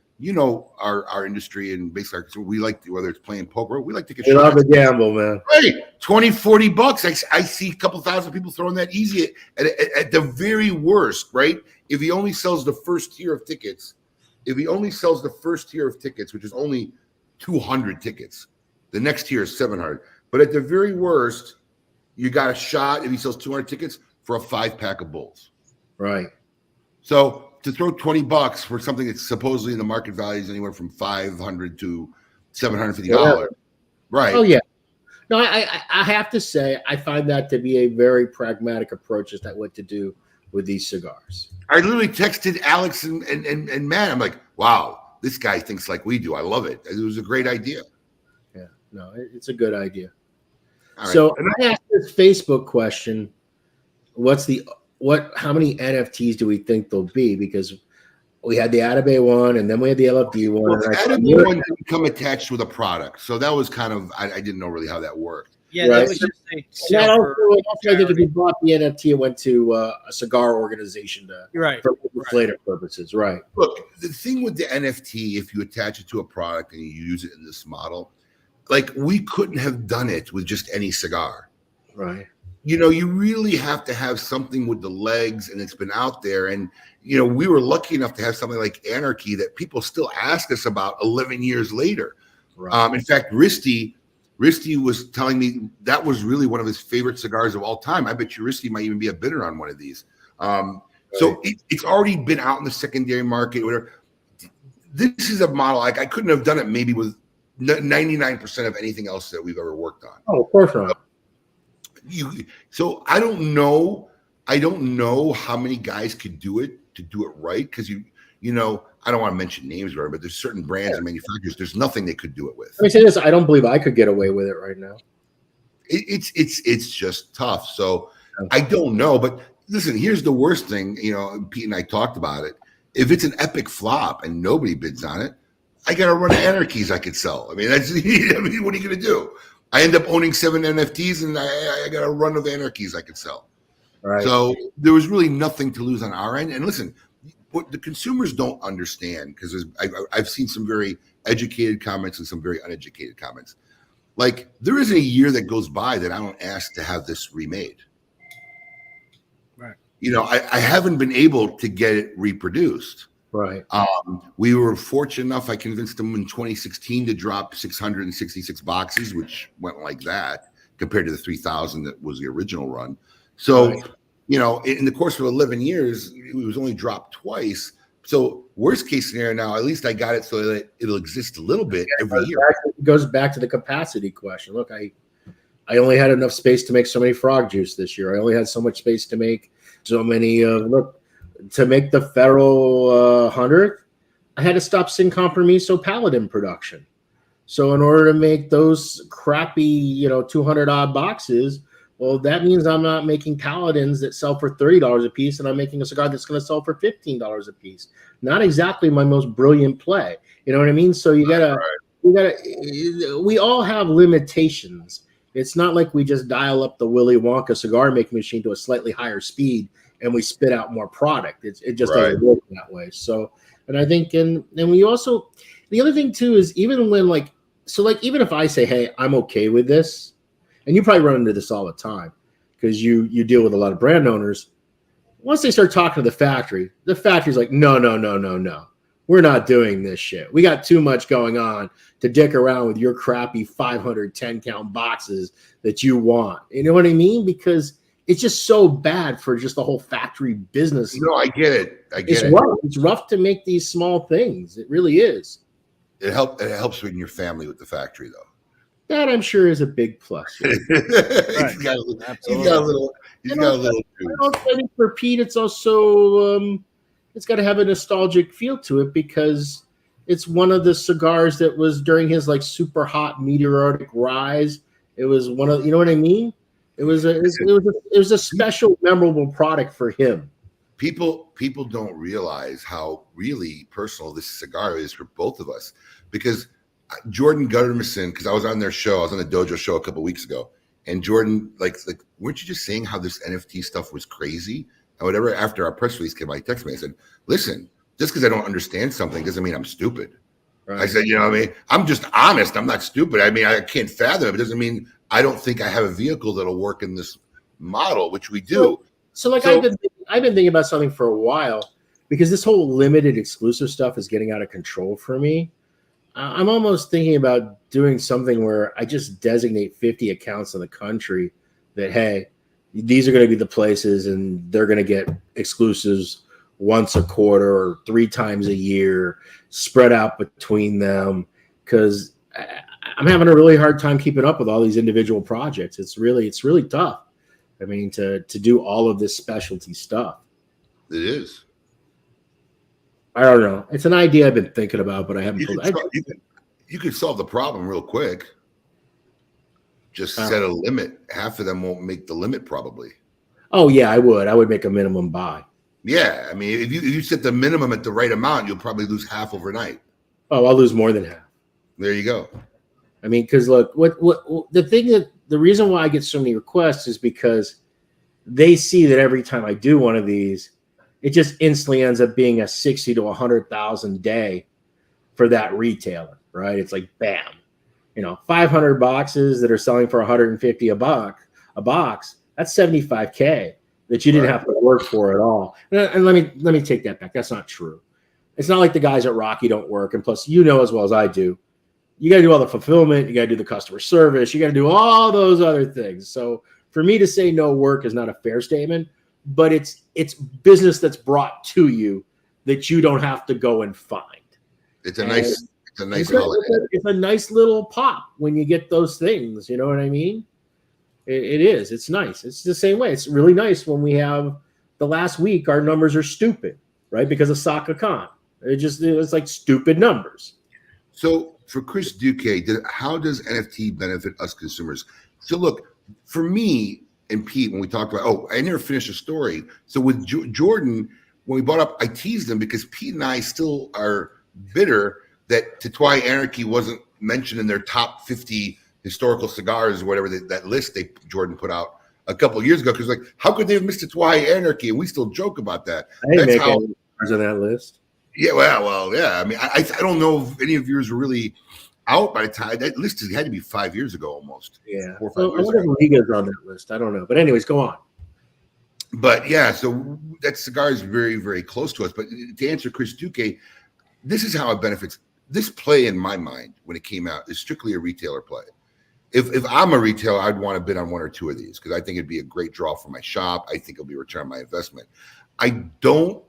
our industry and basically we like, whether it's playing poker, we like to get shots. We love the gamble, man. Hey, $20-$40. I see a couple thousand people throwing that easy at the very worst, right? If he only sells the first tier of tickets, which is only 200 tickets, the next tier is 700. But at the very worst, you got a shot if he sells 200 tickets for a 5-pack of Bulls. Right. So to throw $20 for something that's supposedly the market value is anywhere from $500 to $750. Yeah. Right. Oh, yeah. No, I have to say, I find that to be a very pragmatic approach as to what to do with these cigars. I literally texted Alex and Matt. I'm like, wow, this guy thinks like we do. I love it. It was a great idea. Yeah, no, it's a good idea. All right. So I asked this Facebook question, how many NFTs do we think there'll be? Because We had the Atabay one, and then we had the LFD one. Well, the Atabay one didn't come attached with a product, so that was kind of I didn't know really how that worked. Yeah, Right. that was just a And sale also, I think if you bought the NFT, it went to a cigar organization for legislative purposes. Right. Look, the thing with the NFT, if you attach it to a product and you use it in this model, like we couldn't have done it with just any cigar. Right. You know, you really have to have something with the legs, and it's been out there. And you know, we were lucky enough to have something like Anarchy that people still ask us about 11 years later. Right. In fact, Risty was telling me that was really one of his favorite cigars of all time. I bet you Risty might even be a bidder on one of these. So it's already been out in the secondary market. Whatever. This is a model like I couldn't have done it maybe with 99% of anything else that we've ever worked on. Oh, of course not. So I don't know how many guys could do it right, because you know, I don't want to mention names, but there's certain brands and manufacturers. There's nothing they could do it with. Let me say this: I don't believe I could get away with it right now. It's just tough. So I don't know. But listen, here's the worst thing. You know, Pete and I talked about it. If it's an epic flop and nobody bids on it, I got a run of Anarchies I could sell. I mean, what are you going to do? I end up owning 7 NFTs, and I got a run of Anarchies I could sell. Right. So there was really nothing to lose on our end. And listen, what the consumers don't understand, because I've seen some very educated comments and some very uneducated comments. Like, there isn't a year that goes by that I don't ask to have this remade. Right. You know, I haven't been able to get it reproduced. Right. We were fortunate enough. I convinced them in 2016 to drop 666 boxes, which went like that compared to the 3,000 that was the original run. So, you know, in the course of 11 years, it was only dropped twice. So, worst case scenario now, at least I got it so that it'll exist a little bit every year. It goes back to the capacity question. Look, I only had enough space to make so many frog juice this year. I only had so much space to make so many. To make the Feral 100th, I had to stop Sin Compromiso Paladin production. So in order to make those crappy, 200 odd boxes, well, that means I'm not making Paladins that sell for $30 a piece, and I'm making a cigar that's going to sell for $15 a piece. Not exactly my most brilliant play. You know what I mean? So we all have limitations. It's not like we just dial up the Willy Wonka cigar making machine to a slightly higher speed and we spit out more product. It just doesn't work that way. So, and I think, and we also, the other thing too is even when even if I say, hey, I'm okay with this, and you probably run into this all the time because you deal with a lot of brand owners. Once they start talking to the factory's like, no. We're not doing this shit. We got too much going on to dick around with your crappy 510 count boxes that you want. You know what I mean? Because it's just so bad for just the whole factory business. No, I get it. It's rough to make these small things. It really is. It helps with your family with the factory, though. That I'm sure is a big plus. He's got a little. I think for Pete, it's also it's got to have a nostalgic feel to it because it's one of the cigars that was during his super hot meteoric rise. It was one of, you know what I mean? It was a special, memorable product for him. People don't realize how really personal this cigar is for both of us, because Jordan Gutterson, because I was on their show, I was on the Dojo show a couple of weeks ago, and Jordan, like, weren't you just saying how this NFT stuff was crazy and whatever? After our press release came out, he texted me. I said, listen, just because I don't understand something doesn't mean I'm stupid. Right. I said, you know what I mean? I'm just honest. I'm not stupid. I mean, I can't fathom it. It doesn't mean I don't think I have a vehicle that'll work in this model, which we do. So I've been thinking about something for a while, because this whole limited exclusive stuff is getting out of control for me. I'm almost thinking about doing something where I just designate 50 accounts in the country that, hey, these are going to be the places and they're going to get exclusives once a quarter or 3 times a year, spread out between them, because I'm having a really hard time keeping up with all these individual projects. It's really tough. I mean, to do all of this specialty stuff. It is. I don't know. It's an idea I've been thinking about, but I haven't. You could solve the problem real quick. Just set a limit. Half of them won't make the limit, probably. Oh yeah, I would. I would make a minimum buy. Yeah, I mean, if you set the minimum at the right amount, you'll probably lose half overnight. Oh, I'll lose more than half. There you go. I mean, because look, what the reason why I get so many requests is because they see that every time I do one of these, it just instantly ends up being a 60 to 100,000 day for that retailer, right? It's like bam, 500 boxes that are selling for 150 a box. That's 75K that you didn't have to work for at all. And let me take that back. That's not true. It's not like the guys at Rocky don't work. And plus, as well as I do, you got to do all the fulfillment. You got to do the customer service. You got to do all those other things. So for me to say no work is not a fair statement, but it's business that's brought to you that you don't have to go and find. It's a nice holiday. It's a nice little pop when you get those things. You know what I mean? It is. It's nice. It's the same way. It's really nice when we have the last week, our numbers are stupid, right? Because of Saka Khan. It's like stupid numbers. So for Chris Duque, how does NFT benefit us consumers? So look, for me and Pete, when we talked about, I never finished a story. So with Jordan, when we bought up, I teased him because Pete and I still are bitter that Tatuai Anarchy wasn't mentioned in their top 50 historical cigars or whatever that list Jordan put out a couple of years ago. Because how could they have missed Tatuai Anarchy? And we still joke about that. I didn't make any cigars on that list. Yeah, well, yeah. I mean, I don't know if any of yours were really out by the time that list had to be 5 years ago almost. Yeah. 4 or 5 years ago. Liga's on that list. I don't know. But anyways, go on. But yeah, so that cigar is very, very close to us. But to answer Chris Duque, this is how it benefits. This play in my mind when it came out is strictly a retailer play. If I'm a retailer, I'd want to bid on one or two of these because I think it'd be a great draw for my shop. I think it'll be a return on my investment. I don't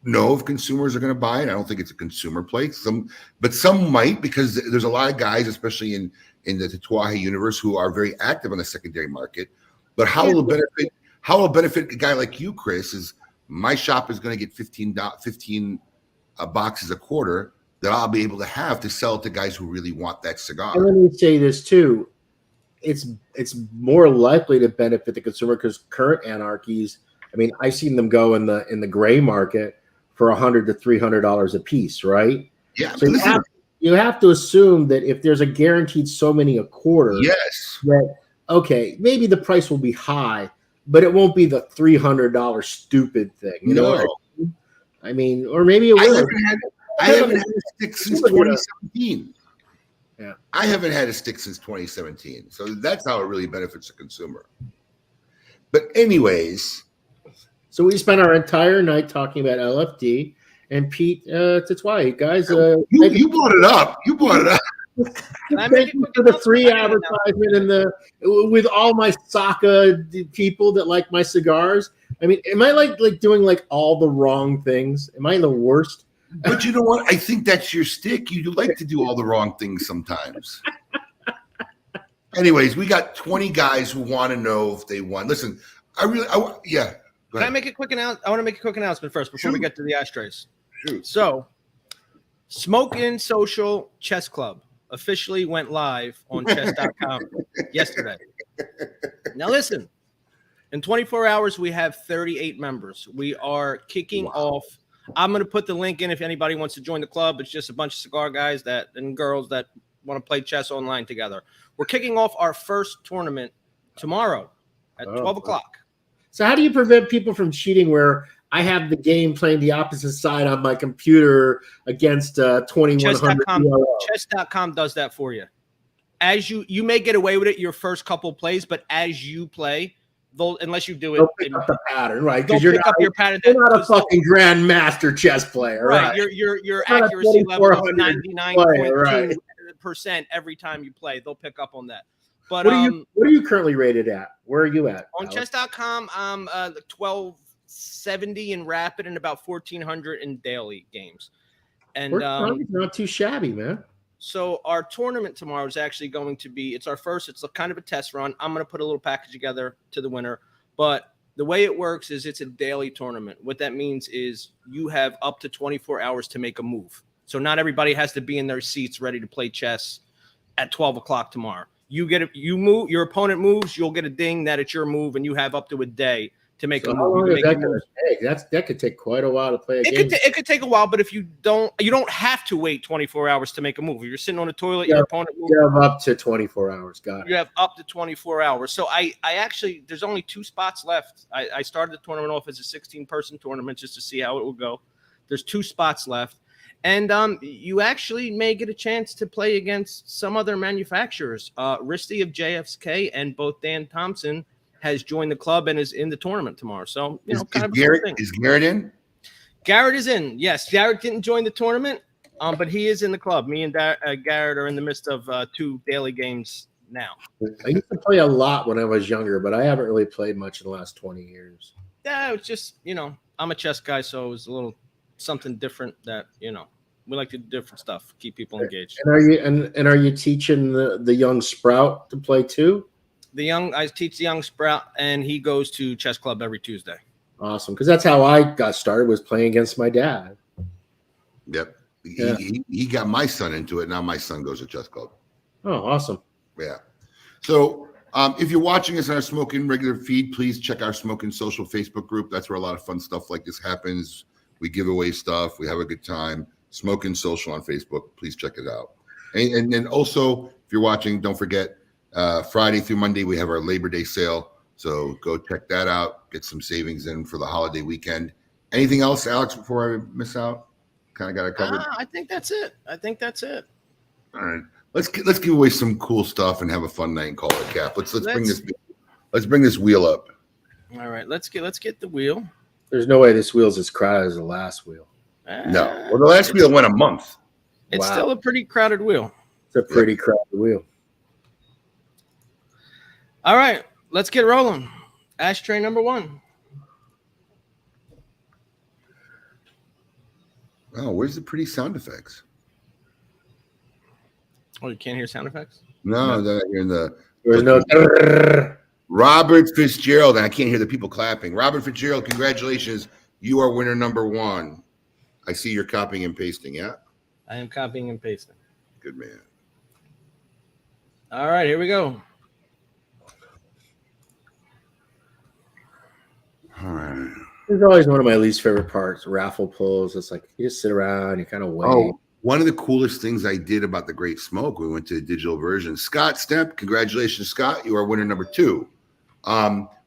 know if consumers are going to buy it. I don't think it's a consumer play. Some might because there's a lot of guys, especially in the Tatuaje universe, who are very active on the secondary market. But how will it benefit a guy like you, Chris? Is my shop is going to get 15 boxes a quarter that I'll be able to have to sell to guys who really want that cigar. And let me say this too. It's more likely to benefit the consumer because current anarchies, I mean, I've seen them go in the gray market for $100 to $300 a piece, right? Yeah. So you have to assume that if there's a guaranteed so many a quarter, yes, that okay, maybe the price will be high, but it won't be the $300 stupid thing. You know what I mean? Or maybe it will. I haven't had a stick since 2017. Yeah. I haven't had a stick since 2017. So that's how it really benefits the consumer. But anyways. So we spent our entire night talking about LFD and Pete Tatuai. Guys, you brought it up. You brought it up. Thank you for the free advertisement and with all my Saka people that like my cigars. I mean, am I like doing like all the wrong things? Am I the worst? But you know what? I think that's your stick. You like to do all the wrong things sometimes. Anyways, we got 20 guys who want to know if they won. Listen, yeah. Can I make a quick announcement? I want to make a quick announcement first before we get to the ashtrays. Shoot. So, Smoke In Social Chess Club officially went live on chess.com yesterday. Now listen, in 24 hours, we have 38 members. We are kicking off. I'm going to put the link in if anybody wants to join the club. It's just a bunch of cigar guys and girls that want to play chess online together. We're kicking off our first tournament tomorrow at 12 o'clock. So how do you prevent people from cheating where I have the game playing the opposite side on my computer against 2100? Chess.com does that for you. As you may get away with it your first couple plays, but as you play, unless you do it, they'll pick up the pattern, right? Because you're not your pattern. You're not a fucking grandmaster chess player, right? Your accuracy level is 99.2% every time you play. They'll pick up on that. But what are you currently rated at? Where are you at? On chess.com, I'm 1270 in rapid and about 1400 in daily games. And not too shabby, man. So our tournament tomorrow is actually going to be, it's a kind of a test run. I'm going to put a little package together to the winner. But the way it works is it's a daily tournament. What that means is you have up to 24 hours to make a move. So not everybody has to be in their seats ready to play chess at 12 o'clock tomorrow. You move, your opponent moves, you'll get a ding that it's your move, and you have up to a day to make So a how move. long You is can that make a going move. to take? That could take quite a while to play a game. It could take a while, but if you don't have to wait 24 hours to make a move. If you're sitting on the toilet, Yeah, your opponent moves. You have up to 24 hours. Got it. You have up to 24 hours. So I actually, there's only 2 spots left. I started the tournament off as a 16-person tournament just to see how it would go. There's 2 spots left. And you actually may get a chance to play against some other manufacturers. Risty of JFK and both Dan Thompson has joined the club and is in the tournament tomorrow. So, you know, is Garrett in? Garrett is in. Yes, Garrett didn't join the tournament, but he is in the club. Me and Garrett are in the midst of 2 daily games now. I used to play a lot when I was younger, but I haven't really played much in the last 20 years. Yeah, it's just, you know, I'm a chess guy, so it was a little something different that, you know, we like to do different stuff, keep people engaged. And are you teaching the young Sprout to play too? I teach the young Sprout, and he goes to chess club every Tuesday. Awesome, because that's how I got started, was playing against my dad. Yep. Yeah. He got my son into it. Now my son goes to chess club. Oh, awesome. Yeah. So if you're watching us on our Smoking regular feed, please check our Smoking Social Facebook group. That's where a lot of fun stuff like this happens. We give away stuff. We have a good time. Smoking Social on Facebook. Please check it out. And then also, if you're watching, don't forget, Friday through Monday, we have our Labor Day sale. So go check that out. Get some savings in for the holiday weekend. Anything else, Alex, before I miss out? Kind of got it covered. I think that's it. All right. Let's give away some cool stuff and have a fun night and call it a cap. Let's bring this wheel up. All right, let's get the wheel. There's no way this wheel's as crowded as the last wheel. No. Well, the last wheel went a month. It's still a pretty crowded wheel. It's a pretty crowded wheel. All right, let's get rolling. Ashtray number 1. Oh, where's the pretty sound effects? Oh, you can't hear sound effects? No, they're in the. There's no. Robert Fitzgerald, and I can't hear the people clapping. Robert Fitzgerald, congratulations. You are winner number 1. I see you're copying and pasting, yeah? I am copying and pasting. Good man. All right, here we go. All right. It's always one of my least favorite parts, raffle pulls. It's like you just sit around, you kind of wait. Oh, one of the coolest things I did about the Great Smoke, we went to a digital version. Scott Stepp, congratulations, Scott. You are winner number 2.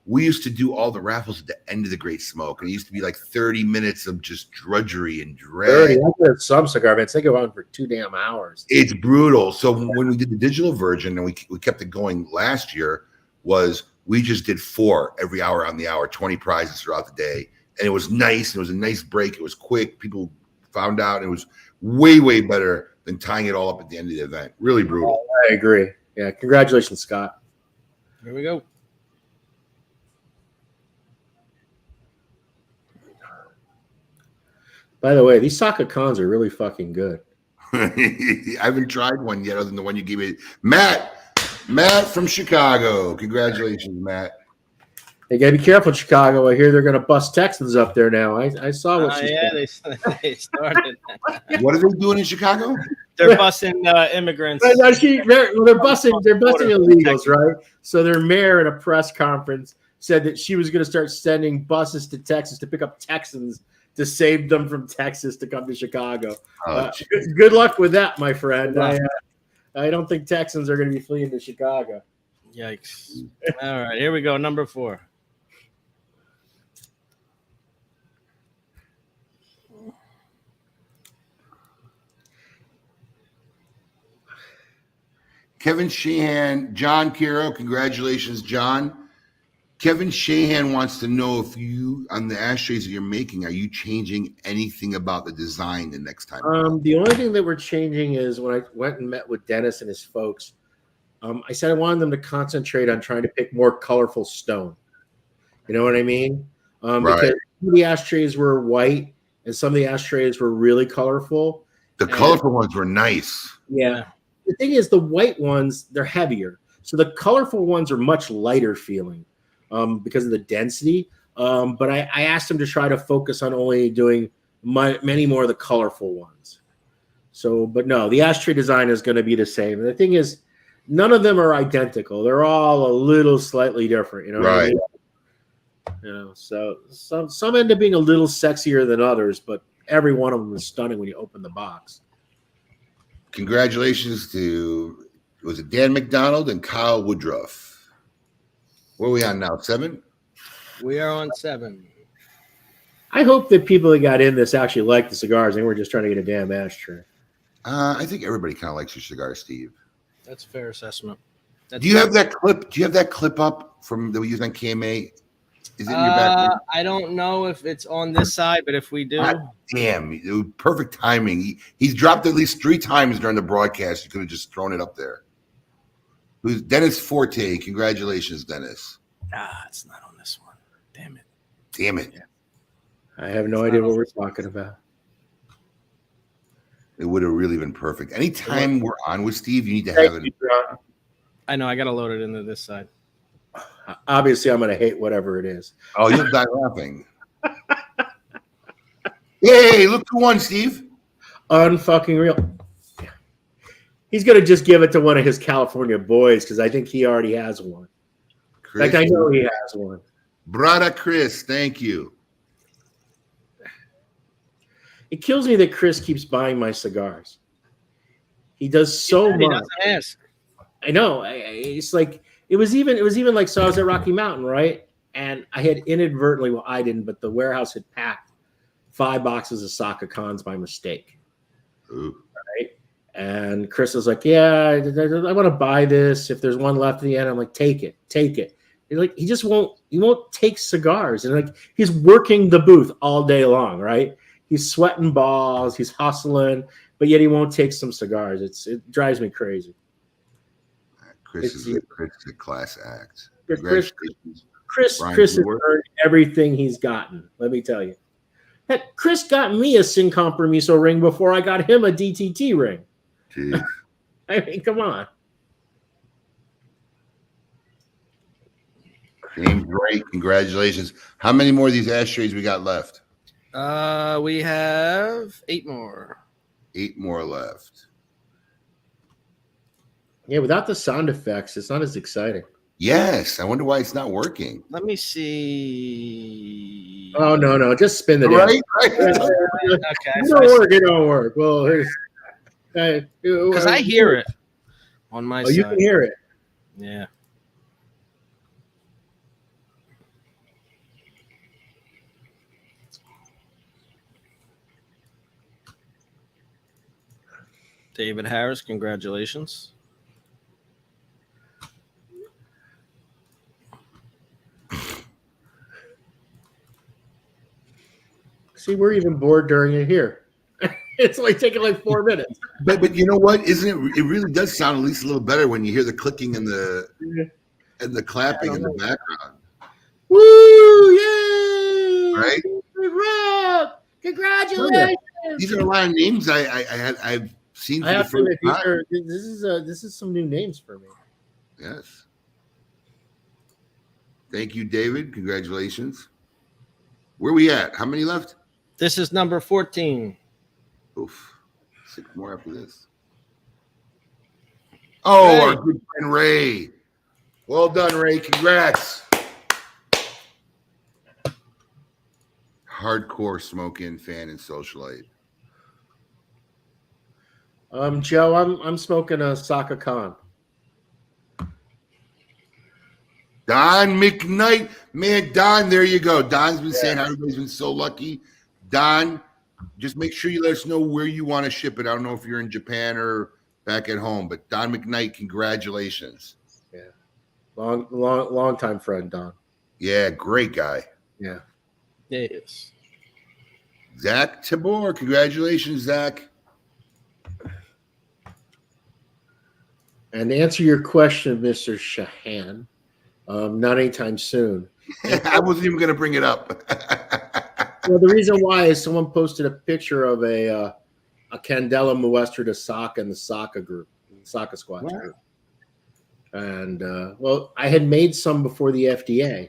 We used to do all the raffles at the end of the Great Smoke, and it used to be like 30 minutes of just drudgery and drag. 30. I did some cigar events. They go on for 2 damn hours. It's brutal. So when we did the digital version, and we kept it going last year, was we just did 4 every hour on the hour, 20 prizes throughout the day. And it was nice. It was a nice break. It was quick. People found out. It was way, way better than tying it all up at the end of the event. Really brutal. I agree. Yeah. Congratulations, Scott. Here we go. By the way, these Saka cons are really fucking good. I haven't tried one yet other than the one you gave me. Matt from Chicago. Congratulations, Matt. They got to be careful in Chicago. I hear they're going to bust Texans up there now. I saw what she said. They started. What are they doing in Chicago? They're busing immigrants. No, they're busing illegals, right? So their mayor at a press conference said that she was going to start sending buses to Texas to pick up Texans to save them from Texas to come to Chicago. Good luck with that, my friend. I don't think Texans are going to be fleeing to Chicago. Yikes. All right, here we go. Number 4. Kevin Sheehan, John Kiro. Congratulations, John. Kevin Sheehan wants to know if you, on the ashtrays that you're making, are you changing anything about the design the next time? The only thing that we're changing is when I went and met with Dennis and his folks, I said I wanted them to concentrate on trying to pick more colorful stone. You know what I mean? Because some of the ashtrays were white and some of the ashtrays were really colorful. The colorful ones were nice. Yeah. The thing is, the white ones, they're heavier. So the colorful ones are much lighter feeling because of the density. But I asked him to try to focus on only doing many more of the colorful ones. So, but no, the ashtray design is going to be the same. And the thing is, none of them are identical. They're all a little slightly different. You know what I mean? You know, so some end up being a little sexier than others, but every one of them is stunning when you open the box. Congratulations to, was it Dan McDonald and Kyle Woodruff? Where are we on now? 7? We are on 7. I hope that people that got in this actually like the cigars and we're just trying to get a damn ashtray. I think everybody kind of likes your cigar, Steve. That's a fair assessment. Do you have that clip? Do you have that clip up from that we used on KMA? Is it in your back? I don't know if it's on this side, but if we do, damn, it was perfect timing. He's dropped at least 3 times during the broadcast. You could have just thrown it up there. Who's Dennis Forte? Congratulations, Dennis. It's not on this one. Damn it. Damn it. I have no idea what we're talking about. It would have really been perfect. Anytime we're on with Steve, you need to have it. I know. I got to load it into this side. Obviously, I'm going to hate whatever it is. Oh, you'll die laughing. Hey, look who won, Steve. Unfucking real. He's going to just give it to one of his California boys because I think he already has one. Chris, Like, I know he has one. Brother Chris, thank you. It kills me that Chris keeps buying my cigars. He does so much. He doesn't ask. I know. It's like it was even like, so I was at Rocky Mountain, right? And I had inadvertently, well, I didn't, but the warehouse had packed 5 boxes of Saka cons by mistake. Ooh. Right? And Chris was like, yeah, I want to buy this. If there's one left at the end, I'm like, take it. He's like, he won't take cigars. And like, he's working the booth all day long, right? He's sweating balls, he's hustling, but yet he won't take some cigars. It drives me crazy. Chris is a class act. Chris has earned everything he's gotten. Let me tell you. Heck, Chris got me a Sin Compromiso ring before I got him a DTT ring. Jeez. I mean, come on. James Wright, congratulations. How many more of these ashtrays we got left? We have 8 more. 8 more left. Yeah, without the sound effects, it's not as exciting. Yes, I wonder why it's not working. Let me see. Oh no, just spin the Right. Okay. It don't work. Well, because I hear it on my side. You can hear it. Yeah. David Harris, congratulations. See, we're even bored during it here. It's like taking like 4 minutes. But you know what? Isn't it? It really does sound at least a little better when you hear the clicking and the clapping in the background. Woo! Yay! Right? Congratulations! These are a lot of names I've seen. I have to admit, this is some new names for me. Yes. Thank you, David. Congratulations. Where are we at? How many left? This is number 14. Oof. 6 more after this. Oh, Ray. our good friend Ray. Well done, Ray. Congrats. Hardcore smoking fan and socialite. Joe, I'm smoking a Saka Khan. Don McKnight. Man, Don, there you go. Don's been saying how everybody's been so lucky. Don, just make sure you let us know where you want to ship it. I don't know if you're in Japan or back at home, but Don McKnight, congratulations. Yeah. Long time friend, Don. Yeah, great guy. Yeah. Yes. Zach Tabor, congratulations, Zach. And to answer your question, Mr. Shahan, not anytime soon. I wasn't even going to bring it up. Well, the reason why is someone posted a picture of a Candela Muestra de Saka in the Saka group, Saka Squad group. And, well, I had made some before the FDA.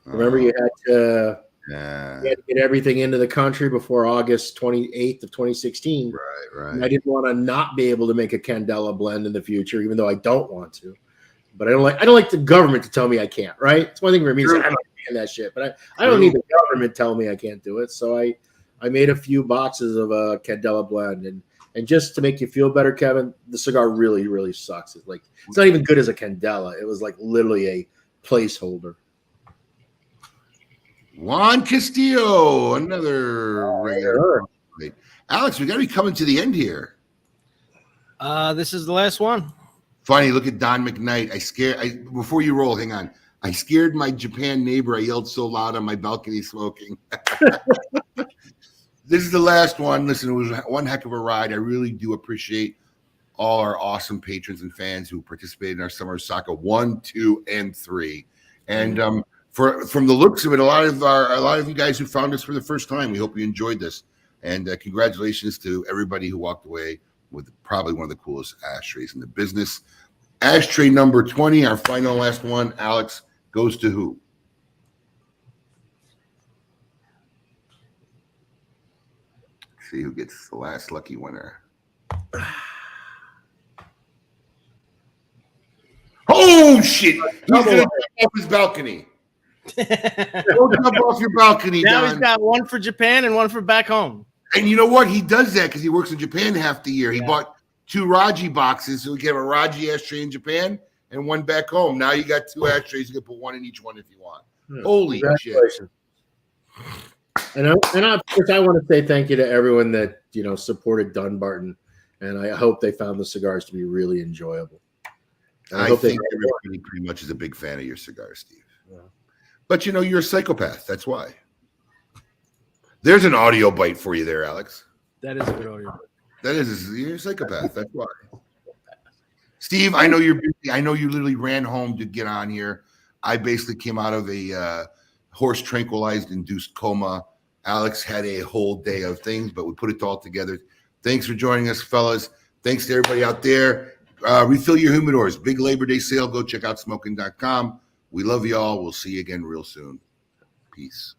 Remember, you had to get everything into the country before August 28th of 2016. Right. And I didn't want to not be able to make a Candela blend in the future, even though I don't want to. But I don't like the government to tell me I can't, right? It's one thing for me to say, I'm not going to understand that shit, but I don't need the government telling me I can't do it. So I made a few boxes of a Candela blend, and just to make you feel better, Kevin, the cigar really, really sucks. It's not even good as a Candela. It was like literally a placeholder. Juan Castillo, another regular. Alex, we got to be coming to the end here. This is the last one. Funny, look at Don McKnight. Before you roll, hang on. I scared my Japan neighbor. I yelled so loud on my balcony smoking. This is the last one. Listen, it was one heck of a ride. I really do appreciate all our awesome patrons and fans who participated in our Summer of Saka 1, 2, and 3. And from the looks of it, a lot of you guys who found us for the first time, we hope you enjoyed this. And congratulations to everybody who walked away with probably one of the coolest ashtrays in the business. Ashtray number 20, our final last one, Alex, goes to who? Let's see who gets the last lucky winner. Oh, shit. He's going to jump off his balcony. Don't jump off your balcony, Now Don. he's got one for Japan and one for back home. And you know what? He does that because he works in Japan half the year. He bought 2 Raji boxes, so we can have a Raji ashtray in Japan and one back home. Now you got 2 ashtrays. You can put one in each one if you want. Holy shit! And of course, I want to say thank you to everyone that supported Dunbarton, and I hope they found the cigars to be really enjoyable. I think everybody pretty much is a big fan of your cigar, Steve. Yeah. But you're a psychopath. That's why. There's an audio bite for you there, Alex. That is a good audio bite. That is, you're a psychopath. That's why. Steve, I know you're busy. I know you literally ran home to get on here. I basically came out of a horse tranquilized induced coma. Alex had a whole day of things, but we put it all together. Thanks for joining us, fellas. Thanks to everybody out there. Refill your humidors. Big Labor Day sale. Go check out smoking.com. We love you all. We'll see you again real soon. Peace.